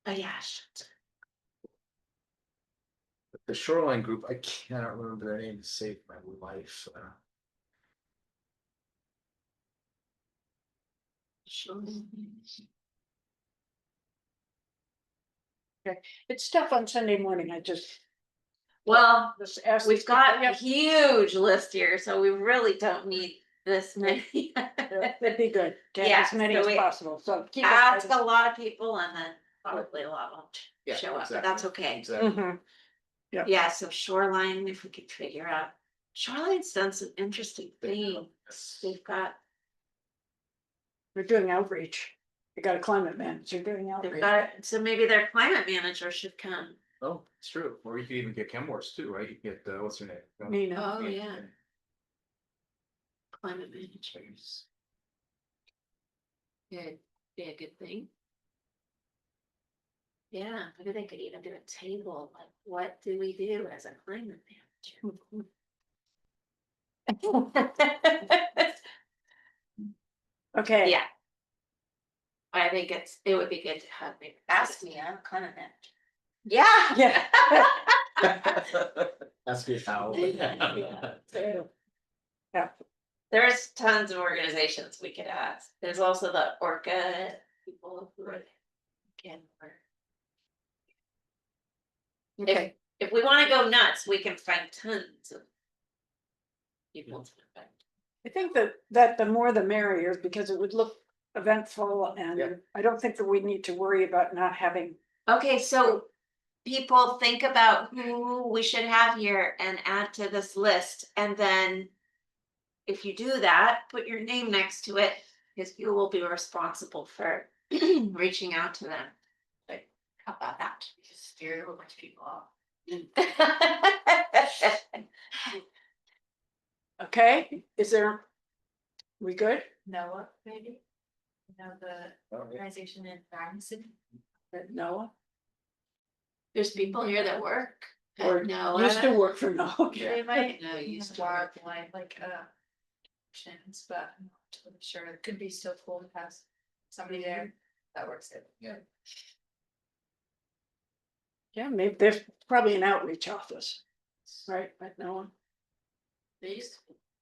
oh yeah, shit. the Shoreline Group, I cannot remember their name to save my life. It's tough on Sunday morning, I just. Well, Just ask. we've got a Yep, huge list here, so we really don't need this many. that'd be good, to have Yeah, as many so as we possible, so. keep us Ask a posted. lot of people and then probably a lot won't Yeah, show up, but exactly. that's okay. Exactly. Mhm. Yeah, so Shoreline, if we could figure out, Shoreline's done some interesting things. They've got, We're doing outreach, you got a climate manager doing they've outreach. got, so maybe their climate manager should come. Oh, it's true. Or you could even get Chemworks too, right? You could get, what's her name? Nina, Oh, yeah, climate managers. Good, be a good thing. Yeah, maybe they could even do a table, like what do we do as a climate manager? okay. Yeah. I think it would be good to have me, ask me, I'm a climate manager. Yeah. Yeah. Ask me how. Yeah. There's tons of organizations we could ask. There's also the Orca people who are. Can work. Okay, If we wanna go nuts, we can find tons of. People to invite. I think that the more the merrier, because it would look eventful, Yeah. and I don't think that we need to worry about not having. Okay, so people think about who we should have here and add to this list, and then. If you do that, put your name next to it, because you will be responsible for reaching out to them. Like, how about that? Just steer a bunch of people off. Okay, is there? We good? Noah, maybe? You know, the Oh, yeah. organization in Madison. Noah, There's people here that work. or No, used to work for Noah? They might. No, you used to work work. like options, but I'm not totally sure. It could be still cool to have somebody there that works it. Yeah. Yeah, maybe there's probably an outreach office, right, at Noah, They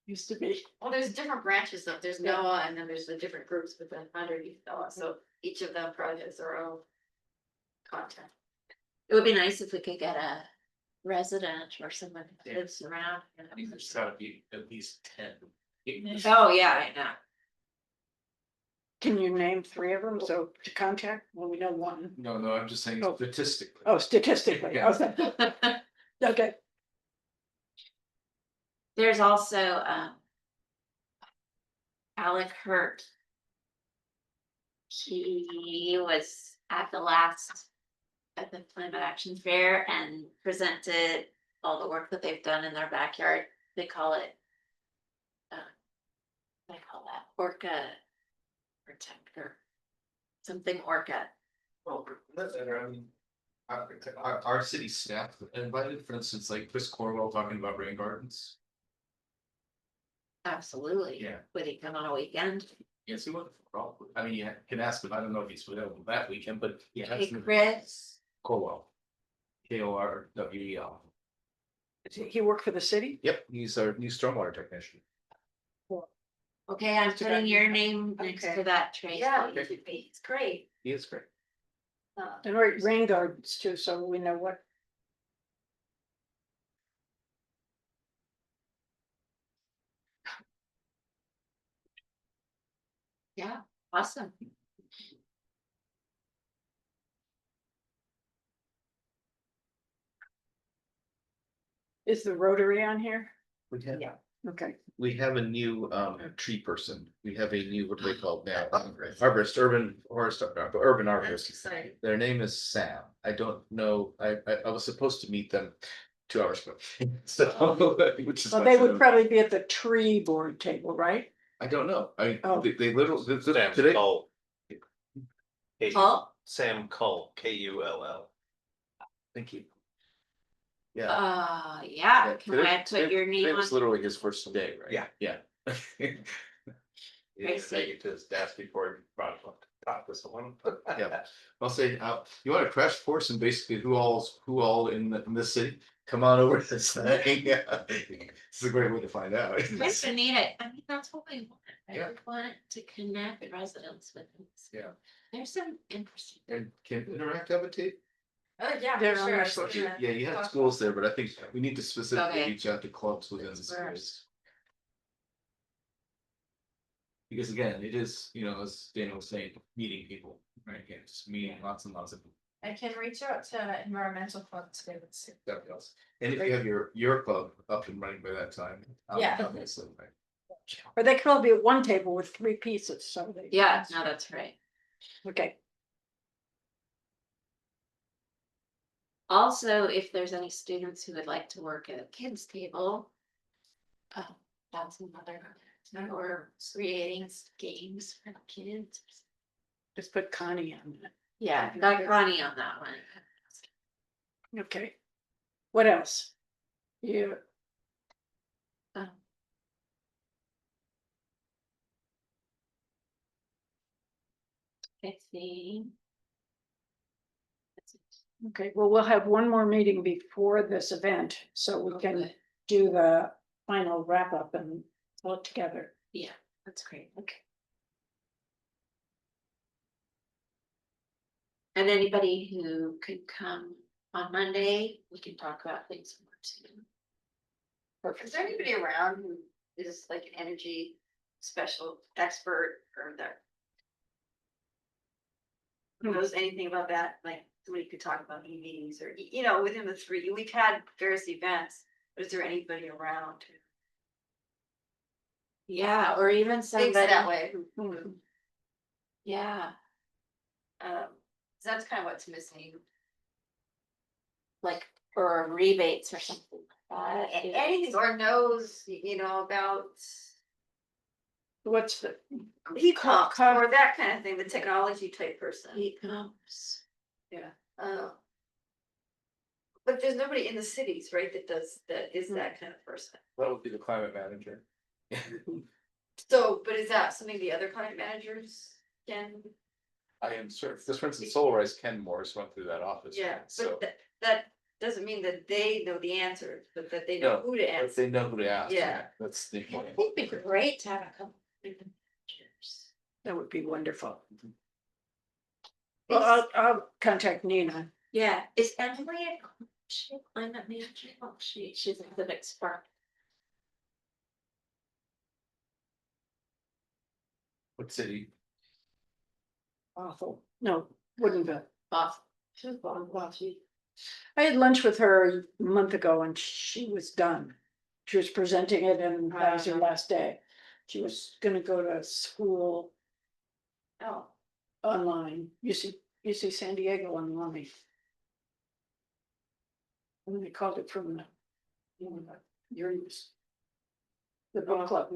used to be. well, there's different branches though. There's Yeah. NOAA and then there's the different groups within underneath NOAA. So each of them probably has their own content. It would be nice if we could get a resident or someone who Yeah. lives around. I think there's gotta be at least 10. Oh, yeah, I know. Can you name 3 of them, so to contact, well, we know one, No, I'm just saying Oh. statistically. oh, statistically, Yeah. okay, okay, There's also, Alec Hurt. He was at the last, at the Climate Action Fair and presented all the work that they've done in their backyard. They call it, what do they call that? Orca protector. Something orca. Well, I mean, our city staff invited, for instance, like Chris Corwell talking about rain gardens. Absolutely. Yeah. Would he come on a weekend? Yes, he would, probably. I mean, you can ask him. I don't know if he's available that weekend, but yeah. Hey, Chris. Corwell. Korwel. he worked for the city? Yep, he's our new stormwater technician. Okay, I'm Mr. putting Guy. your name next Okay. to that, Tracy. Yeah, it should be. It's great. He is great. And rain gardens too, so we know what. Yeah, awesome. Is the Rotary on here? We can. Yeah. Okay, We have a new tree person. We have a new, what do they call it now? Arborist, urban forest, urban That's arborist. exciting. Their name is Sam. I don't know. I was supposed to meet them 2 hours ago. So, which is well, why I they said, would probably be at the tree board table, right? I don't know. Oh. They literally Sam today. Cull. Cull? Sam Cull, Kull. Thank you. Yeah. Yeah, Yeah, can today- I put today- your Today name was on? literally his first day, right? Yeah. Yeah. He didn't take it to his desk before he brought it up to talk to someone. Yeah. I'll say, you want a crash course and basically who all in this city? Come on over to this thing. Yeah. This is a great way to find out. Chris and need it. I mean, that's what we want. Yeah. We want to connect residents with them. Yeah. There's some interesting. And can Interact have a tape? Yeah, They're for on sure. our I was social- gonna Yeah, you have talk schools there, but I think we need to specifically Okay. reach out to clubs within the That's where- schools. Because again, it is, as Dana was saying, meeting people, right? Yeah, just meeting lots and lots of people. I can reach out to environmental clubs too. That else. And if you have your club up and running by that time. Yeah. Obviously, right? Or they could all be at one table with 3 pieces, so they. Yeah, no, that's right. Okay, Also, if there's any students who would like to work at a kids table. That's another, or creating games for the kids. just put Connie on that. Yeah, got Connie on that one. Okay. What else? You, Um, I think. That's it. okay, well, we'll have one more meeting before this event, so we can Okay. do the final wrap up and pull it together. Yeah, that's great. Okay. And anybody who could come on Monday, we can talk about things more too. Is there anybody around who is like an energy special expert or that? Who knows anything about that, like somebody could talk about meetings or, within the 3, we've had various events, but is there anybody around who Yeah, or even thinks somebody. that way? Yeah, So that's kind of what's missing. like, or rebates or something like that. Anything or knows, about What's the? e-commerce or that kind of thing, the technology type person. E-commerce. But there's nobody in the cities, right, that is that kind of person. That would be the climate manager. So, but is that something the other client managers can? I am certain, this for instance, Solarize Ken Morris went through that office. Yeah, So, but that doesn't mean that they know the answers, but that they know No, who to but answer. they know who to ask. Yeah. That's the I point. think it'd be great to have a couple of different managers. That would be wonderful. Well, I'll contact Nina. Yeah, is Emily a climate manager? Oh, she's a civic spark. What city? Awful. No, Woodinville. Off. She's gone. Wow, I had lunch with her a month ago and she was done. She was presenting it and that was her last day. She was gonna go to school Oh, online, UC San Diego online. And they called it from your news. The book club.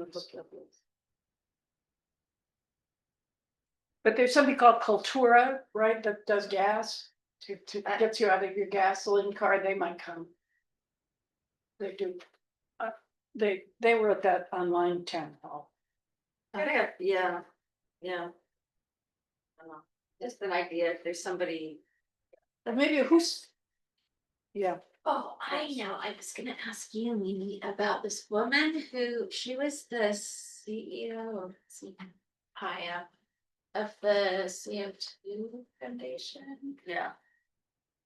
But there's something called Cultura, right, that does gas, to gets you out of your gasoline car, they might come. They do. They were at that online town hall. yeah. Just an idea, if there's somebody, Or maybe who's. Yeah, Oh, I know. I was gonna ask you, Mimi, about this woman who, she was the CEO of high up of the CO2 Foundation. yeah,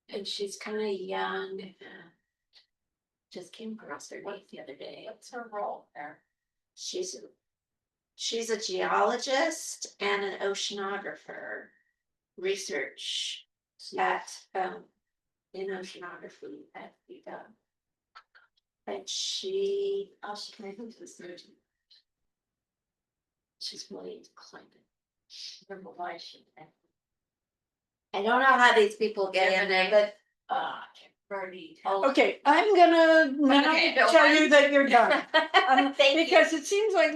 And she's kind of young. Just came across her name the other day. what's her role there? She's a geologist and an oceanographer. Research at in oceanography at UW. And she can I think to the surgeon. She's really into climate. I don't know why she. I don't know how these people get in there, but Bernie. Okay, I'm gonna now Okay, no tell you worries. that you're done. Thank you. Because it seems like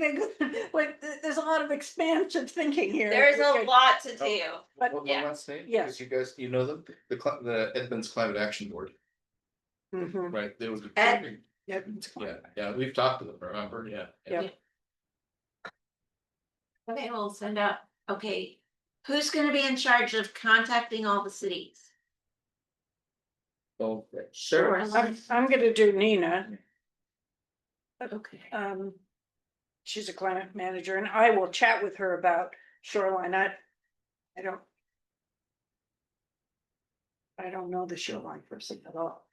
there's a lot of expansive thinking here. There's a Okay, lot to do. But One yeah. last name, Yes. because you guys, you know them, the Edmonds Climate Action Board, Mhm. right? They was. Ed- Yeah, we've talked to them, remember, yeah. Yeah. Okay, we'll send out, okay, who's gonna be in charge of contacting all the cities? Well, Sure. I'm gonna do Nina. Okay. She's a climate manager and I will chat with her about shoreline. I don't know the shoreline person at all.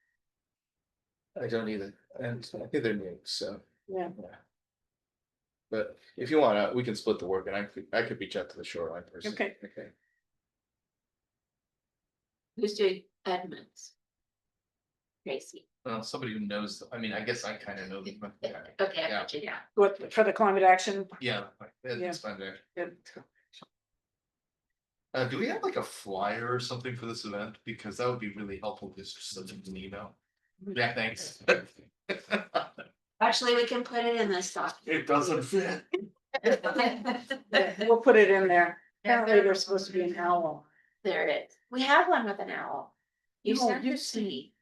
I don't either, and I think they're new, so. Yeah. But if you want, we can split the work, and I could reach out to the shoreline person. Okay. Okay. Who's doing Edmonds? Tracy. Well, somebody who knows, I mean, I guess I kind of know them, but yeah. Okay, I Yeah. got you, yeah. What, for the climate action? Yeah, Yeah. it's fine there. Yeah. Do we have like a flyer or something for this event? Because that would be really helpful, just send them an email. Yeah, thanks. Actually, we can put it in this doc. It doesn't fit. Yeah, we'll put it in there. Apparently there's supposed to be an owl. There it is. We have one with an owl. You No, sent you it to me.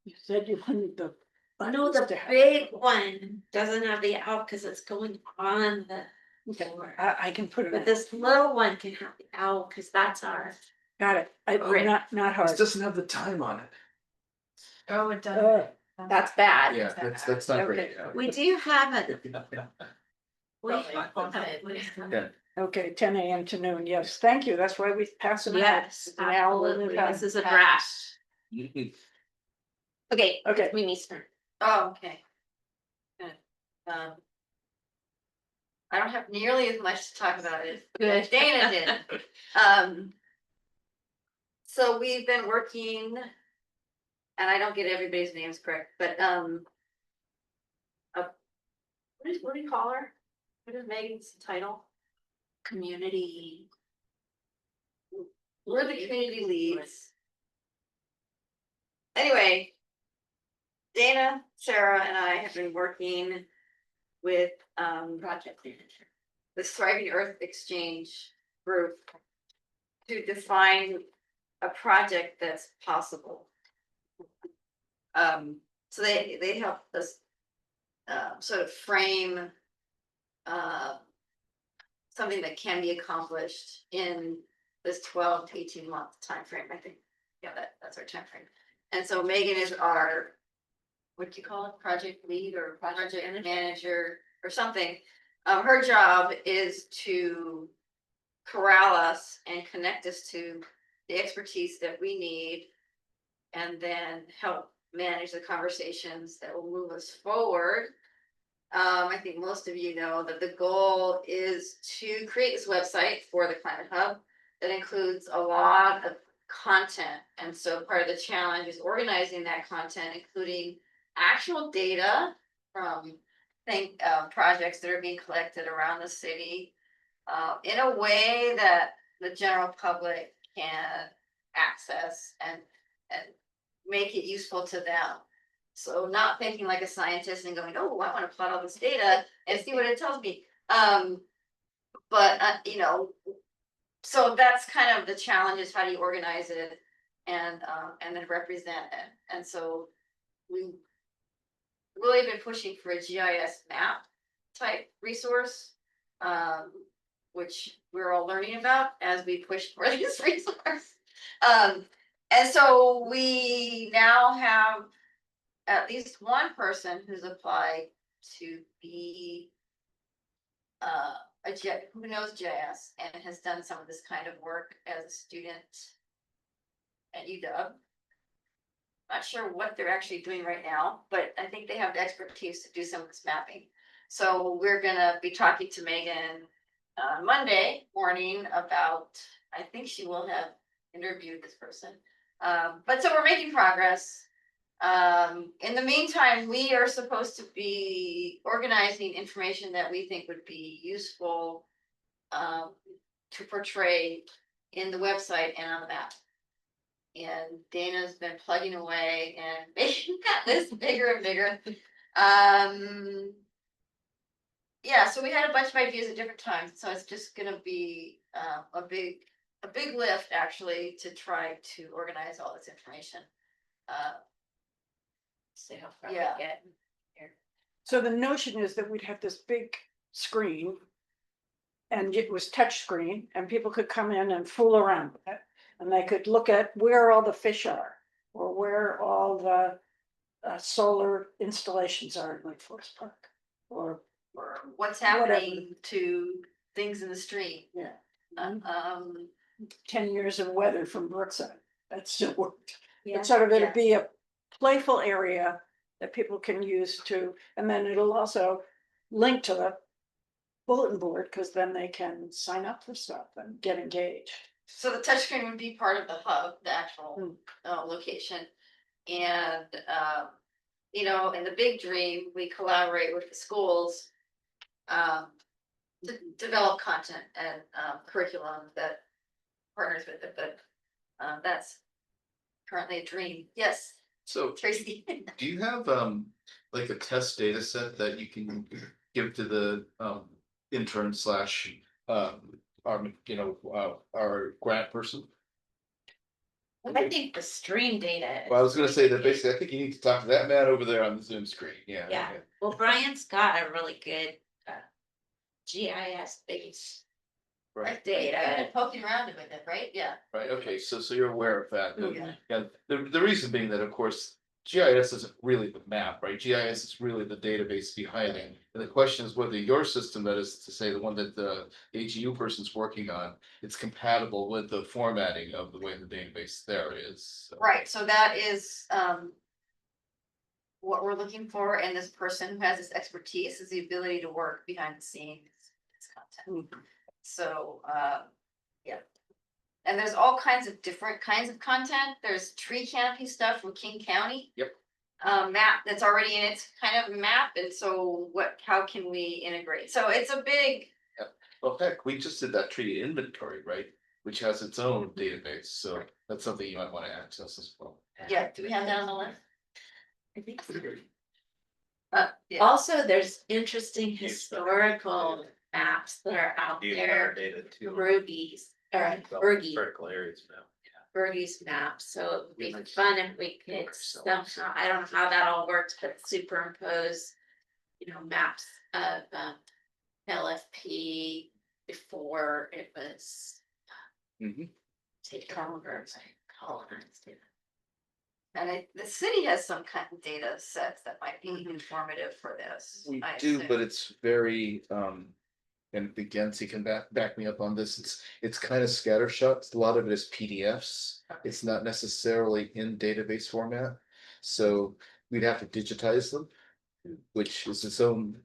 You said you wanted the. No, the buttons to have- big one doesn't have the owl because it's going on the Okay, floor. I can put it But in. this little one can have the owl because that's our. Got it. Great. Not hard. This doesn't have the time on it. Oh, it Uh, That's bad. Yeah, that's not great. Okay. We do have it. We Probably. have it. Yeah. Okay, 10 a.m. to noon. Yes, thank you. That's why we pass them out. Yes, An owl at a absolutely. time. This is a draft. Okay, Okay. Mimi's turn. Oh, okay. Good. I don't have nearly as much to talk about as Good. Dana did. So we've been working. And I don't get everybody's names correct, but what do you call her? What is Megan's title? Community. We're the community leads. Anyway. Dana, Sarah, and I have been working with Project manager. the Thriving Earth Exchange group to define a project that's possible. So they help us sort of frame something that can be accomplished in this 12 to 18 month time frame. I think, yeah, that's our time frame. And so Megan is our, what do you call it, project lead or project manager or something. Her job is to corral us and connect us to the expertise that we need, and then help manage the conversations that will move us forward. I think most of you know that the goal is to create this website for the Climate Hub that includes a lot of content. And so part of the challenge is organizing that content, including actual data from projects that are being collected around the city, in a way that the general public can access and make it useful to them. So not thinking like a scientist and going, oh, I want to plot all this data and see what it tells me. But so that's kind of the challenge, is how do you organize it and then represent it. And so we really been pushing for a GIS map type resource, which we're all learning about as we push for this resource. And so we now have at least one person who's applied to be who knows GIS and has done some of this kind of work as a student at UW. Not sure what they're actually doing right now, but I think they have the expertise to do some of this mapping. So we're gonna be talking to Megan Monday morning about, I think she will have interviewed this person. But so we're making progress. In the meantime, we are supposed to be organizing information that we think would be useful. To portray in the website and on the map. And Dana's been plugging away and making that list bigger and bigger. Yeah, so we had a bunch of ideas at different times, so it's just gonna be a big lift actually to try to organize all this information. See how far we Yeah. get. So the notion is that we'd have this big screen. And it was touch screen, and people could come in and fool around with it. And they could look at where all the fish are, or where all the solar installations are in Lake Forest Park. Or What's Whatever. happening to things in the stream. Yeah. 10 years of weather from Brookside, that still worked. Yeah. But sort of it'll Yeah. be a playful area that people can use to, and then it'll also link to the bulletin board, because then they can sign up for stuff and get engaged. So the touchscreen would be part of the hub, the actual location. And, you know, in the big dream, we collaborate with the schools to develop content and curriculum that partners with it, but that's currently a dream. Yes, So Tracy. do you have like a test data set that you can give to the intern slash our grant person? I think the stream data. Well, I was gonna is say that really basically, I think you need to talk to that man over there on the Zoom screen, yeah. Yeah. Well, Brian's got a really good GIS based Right, data. Poking around with it, right? Yeah. right, okay, so you're aware of that. Yeah. Yeah, the reason being that, of course, GIS isn't really the map, right? GIS is really the database behind it. And the question is whether your system, that is to say, the one that the AGU person's working on, it's compatible with the formatting of the way the database there is. So- Right, so that is what we're looking for, and this person who has this expertise is the ability to work behind the scenes. This content. So yeah. And there's all kinds of different kinds of content. There's tree canopy stuff from King County. Yep. Map that's already in its kind of map, and so how can we integrate? So it's a big. Well, heck, we just did that tree inventory, right? Which has its own database, so that's something you might want to access as well. Yeah, do we have that on the list? I think so. Yeah. Also, there's interesting historical maps that are out Use there. our data too. Ruby's or Develop Bergie. Critical areas now. Bergie's map, so it'd be fun if we could somehow, I don't know how that all works, but superimpose. Maps of LFP before it was taken over, colonized it. And the city has some kind of data sets that might be informative for this. We I do, assume. but it's very, and again, so you can back me up on this, it's kind of scattershot, a lot of it is PDFs. It's not necessarily in database format, so we'd have to digitize them, which is its own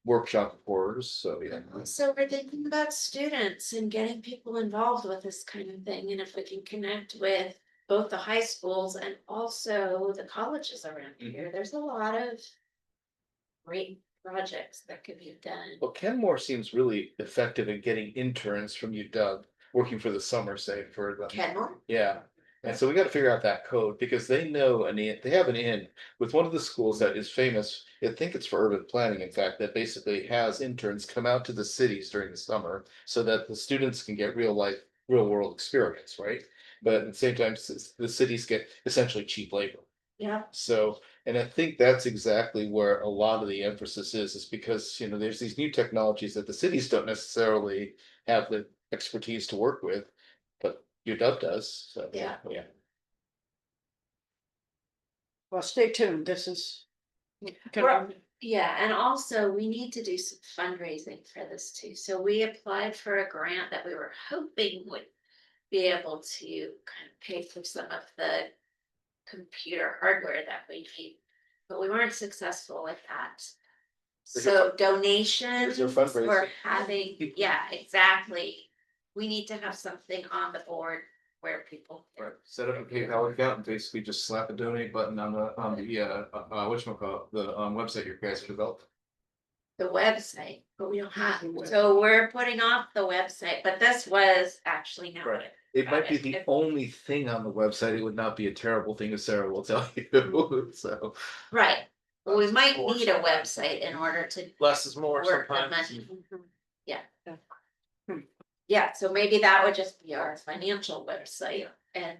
workshop of horrors, so yeah. So we're thinking about students and getting people involved with this kind of thing, and if we can connect with both the high schools and also the colleges around here, there's a lot of great projects that could be done. Well, Kenmore seems really effective at getting interns from UW, working for the summer, say, for them. Kenmore? Yeah, and so we gotta figure out that code, because they know, they have an in with one of the schools that is famous, I think it's for urban planning, in fact, that basically has interns come out to the cities during the summer. So that the students can get real world experience, right? But at the same time, the cities get essentially cheap labor. Yeah. So, and I think that's exactly where a lot of the emphasis is because, there's these new technologies that the cities don't necessarily have the expertise to work with, but UW does, so. Yeah. Well, stay tuned, this is. Well, yeah, and also we need to do some fundraising for this too. So we applied for a grant that we were hoping would be able to kind of pay for some of the computer hardware that we need, but we weren't successful with that. So donations There's your fundraiser. for having, yeah, exactly. We need to have something on the board where people. Right, set up a PayPal account and basically just slap a donate button on the whatchamacallit, the website you guys developed. The website, but we don't have, so we're putting off the website, but this was actually now. Right. It might be the only thing on the website. It would not be a terrible thing, as Sarah will tell you, so. Right, well, we might need a website in order to Less is more work the sometimes. money. Yeah. Yeah, so maybe that would just be our financial website and,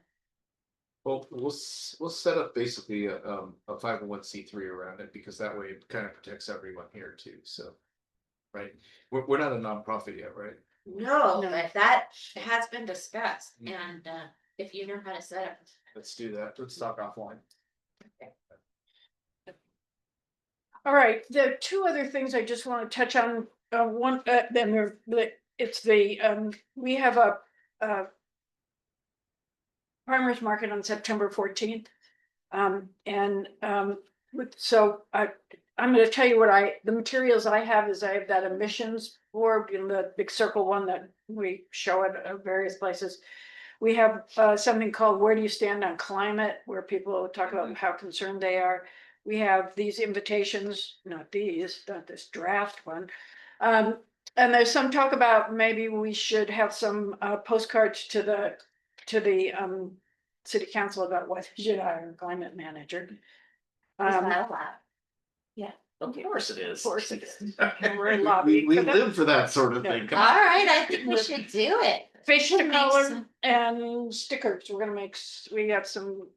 Well, we'll set up basically a 501(c)(3) around it, because that way it kind of protects everyone here too, so. Right, we're not a nonprofit yet, right? no, No. but that has been discussed, and if you know how to set up. Let's do that, let's talk offline. All right, there are two other things I just want to touch on. One, then it's the, we have a farmer's market on September 14th. So I'm gonna tell you the materials I have is I have that emissions board in the big circle one that we show at various places. We have something called Where Do You Stand on Climate, where people talk about how concerned they are. We have these invitations, not this draft one. And there's some talk about maybe we should have some postcards to the city council about what should hire a climate manager. Is that allowed? Of course it is. Of course it is. And we're We lobbying for them. live for that sort of Yeah. thing. All Come on. right, I think we should do it. Fish to Makes color sense. and stickers. We're gonna we have some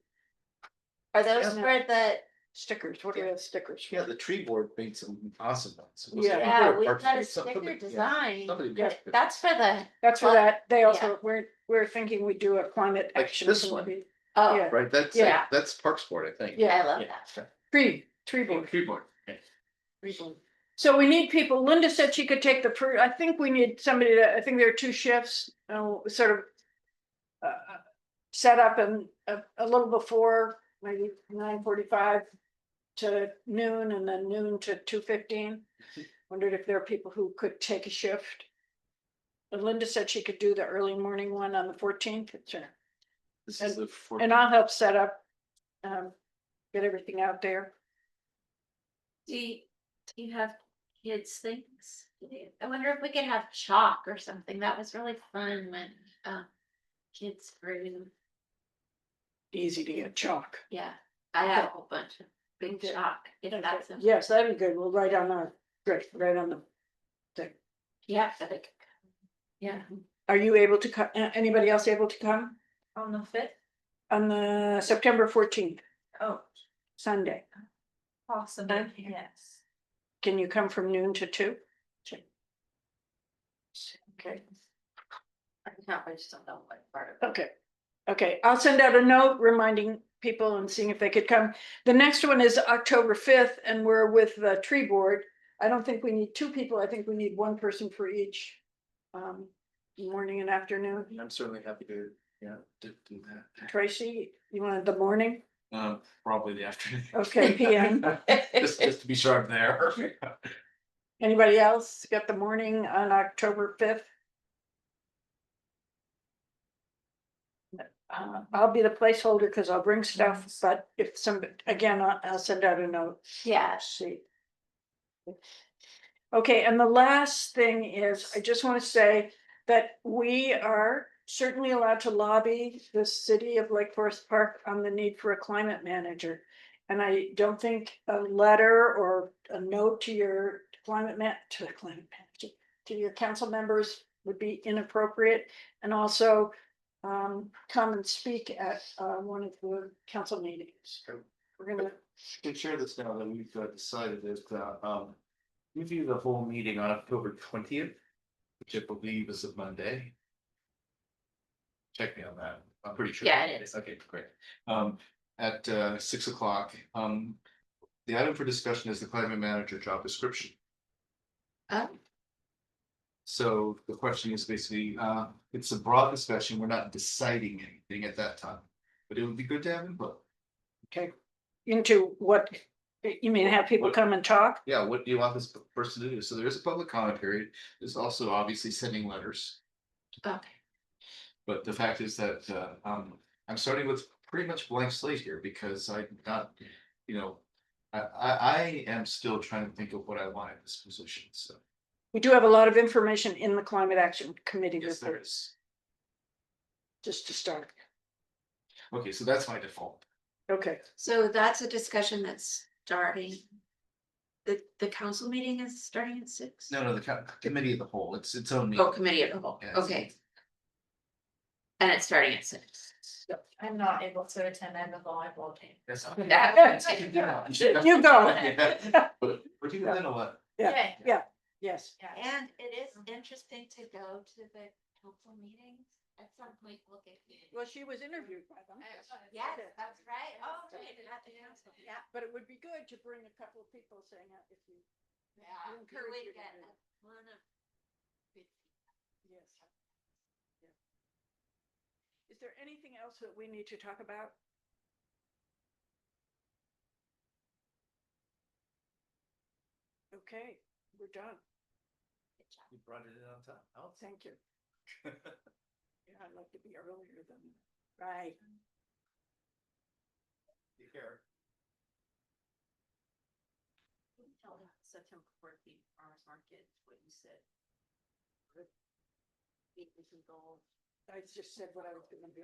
Are those Yeah. for the, stickers. What do we have stickers for? Yeah, the tree board made some awesome ones. yeah, we've got a Somebody- sticker yeah, design. somebody Yeah. made it. That's for the, That's for Well, that. They also, we're thinking we do a climate Like action. this one. committee. oh, Yeah. Right, Yeah. that's Parks Board, I think. Yeah. I love Yeah. that. Tree board. Tree board. So we need people. Linda said she could take I think we need somebody I think there are two shifts, sort of. Set up and a little before, maybe 9:45 to noon and then noon to 2:15. Wondered if there are people who could take a shift. And Linda said she could do the early morning one on the 14th. This is the And I'll help set up, get everything out there. Do you have kids things? I wonder if we could have chalk or something. That was really fun when kids grew. Easy to get chalk. Yeah, I have a whole bunch of big Okay. chalk. If that's Yes, that'd be good. We'll write on right on the thing. yeah, I think. Yeah, Are you able to come? Anybody else able to come On the 5th? on the September 14th, Oh, Sunday? possibly, yes. Can you come from noon to 2? Okay, I just don't know what part of it. okay, I'll send out a note reminding people and seeing if they could come. The next one is October 5th, and we're with the tree board. I don't think we need two people. I think we need one person for each. Morning and afternoon. I'm certainly happy to, do that. Tracy, you wanted the morning? Probably the afternoon. Okay, PM. Just to be sure I'm there. Anybody else got the morning on October 5th? I'll be the placeholder because I'll bring stuff, but if again, I'll send out a note. yeah. See. Okay, and the last thing is, I just want to say that we are certainly allowed to lobby the city of Lake Forest Park on the need for a climate manager. And I don't think a letter or a note to your to your council members would be inappropriate. And also come and speak at one of the council meetings. We're gonna, I can share this now that we've decided that we do the whole meeting on October 20th, which I believe is a Monday. Check me on that. I'm pretty sure. Yeah, it is. Okay, great. At 6 o'clock. The item for discussion is the climate manager job description. Oh, So the question is basically, it's a broad discussion. We're not deciding anything at that time, but it would be good to have input. okay, into what, you mean have people come and talk? Yeah, what do you want this person to do? So there is a public comment period. There's also obviously sending letters. okay. But the fact is that, I'm starting with pretty much blank slate here because I'm not, you know, I am still trying to think of what I want in this position, so. We do have a lot of information in the Climate Action Committee Yes, there report, is. just to start. Okay, so that's my default. Okay, So that's a discussion that's starting. The council meeting is starting at 6? No, the committee of the whole, it's its own meeting. Oh, committee of the whole, Yes. okay. And it's starting at 6. I'm not able to attend, I have a volleyball game. That's not. You go. Yeah. But we're doing that a lot. yeah, yeah, yes. And it is interesting to go to the council meetings. At some point, we'll get. Well, she was interviewed by them. Yes, that's right. Oh, right, at the council, yeah. But it would be good to bring a couple of people saying that if you. Yeah, we you encourage would you to get do a it. ton of good Yes. Yeah. Is there anything else that we need to talk about? Okay, we're done. You brought it in on time. Oh, thank you. Yeah, I'd like to be earlier than, right. Take care. September 14th, farmers market, what you said. Meet with some goals. I just said what I was gonna do.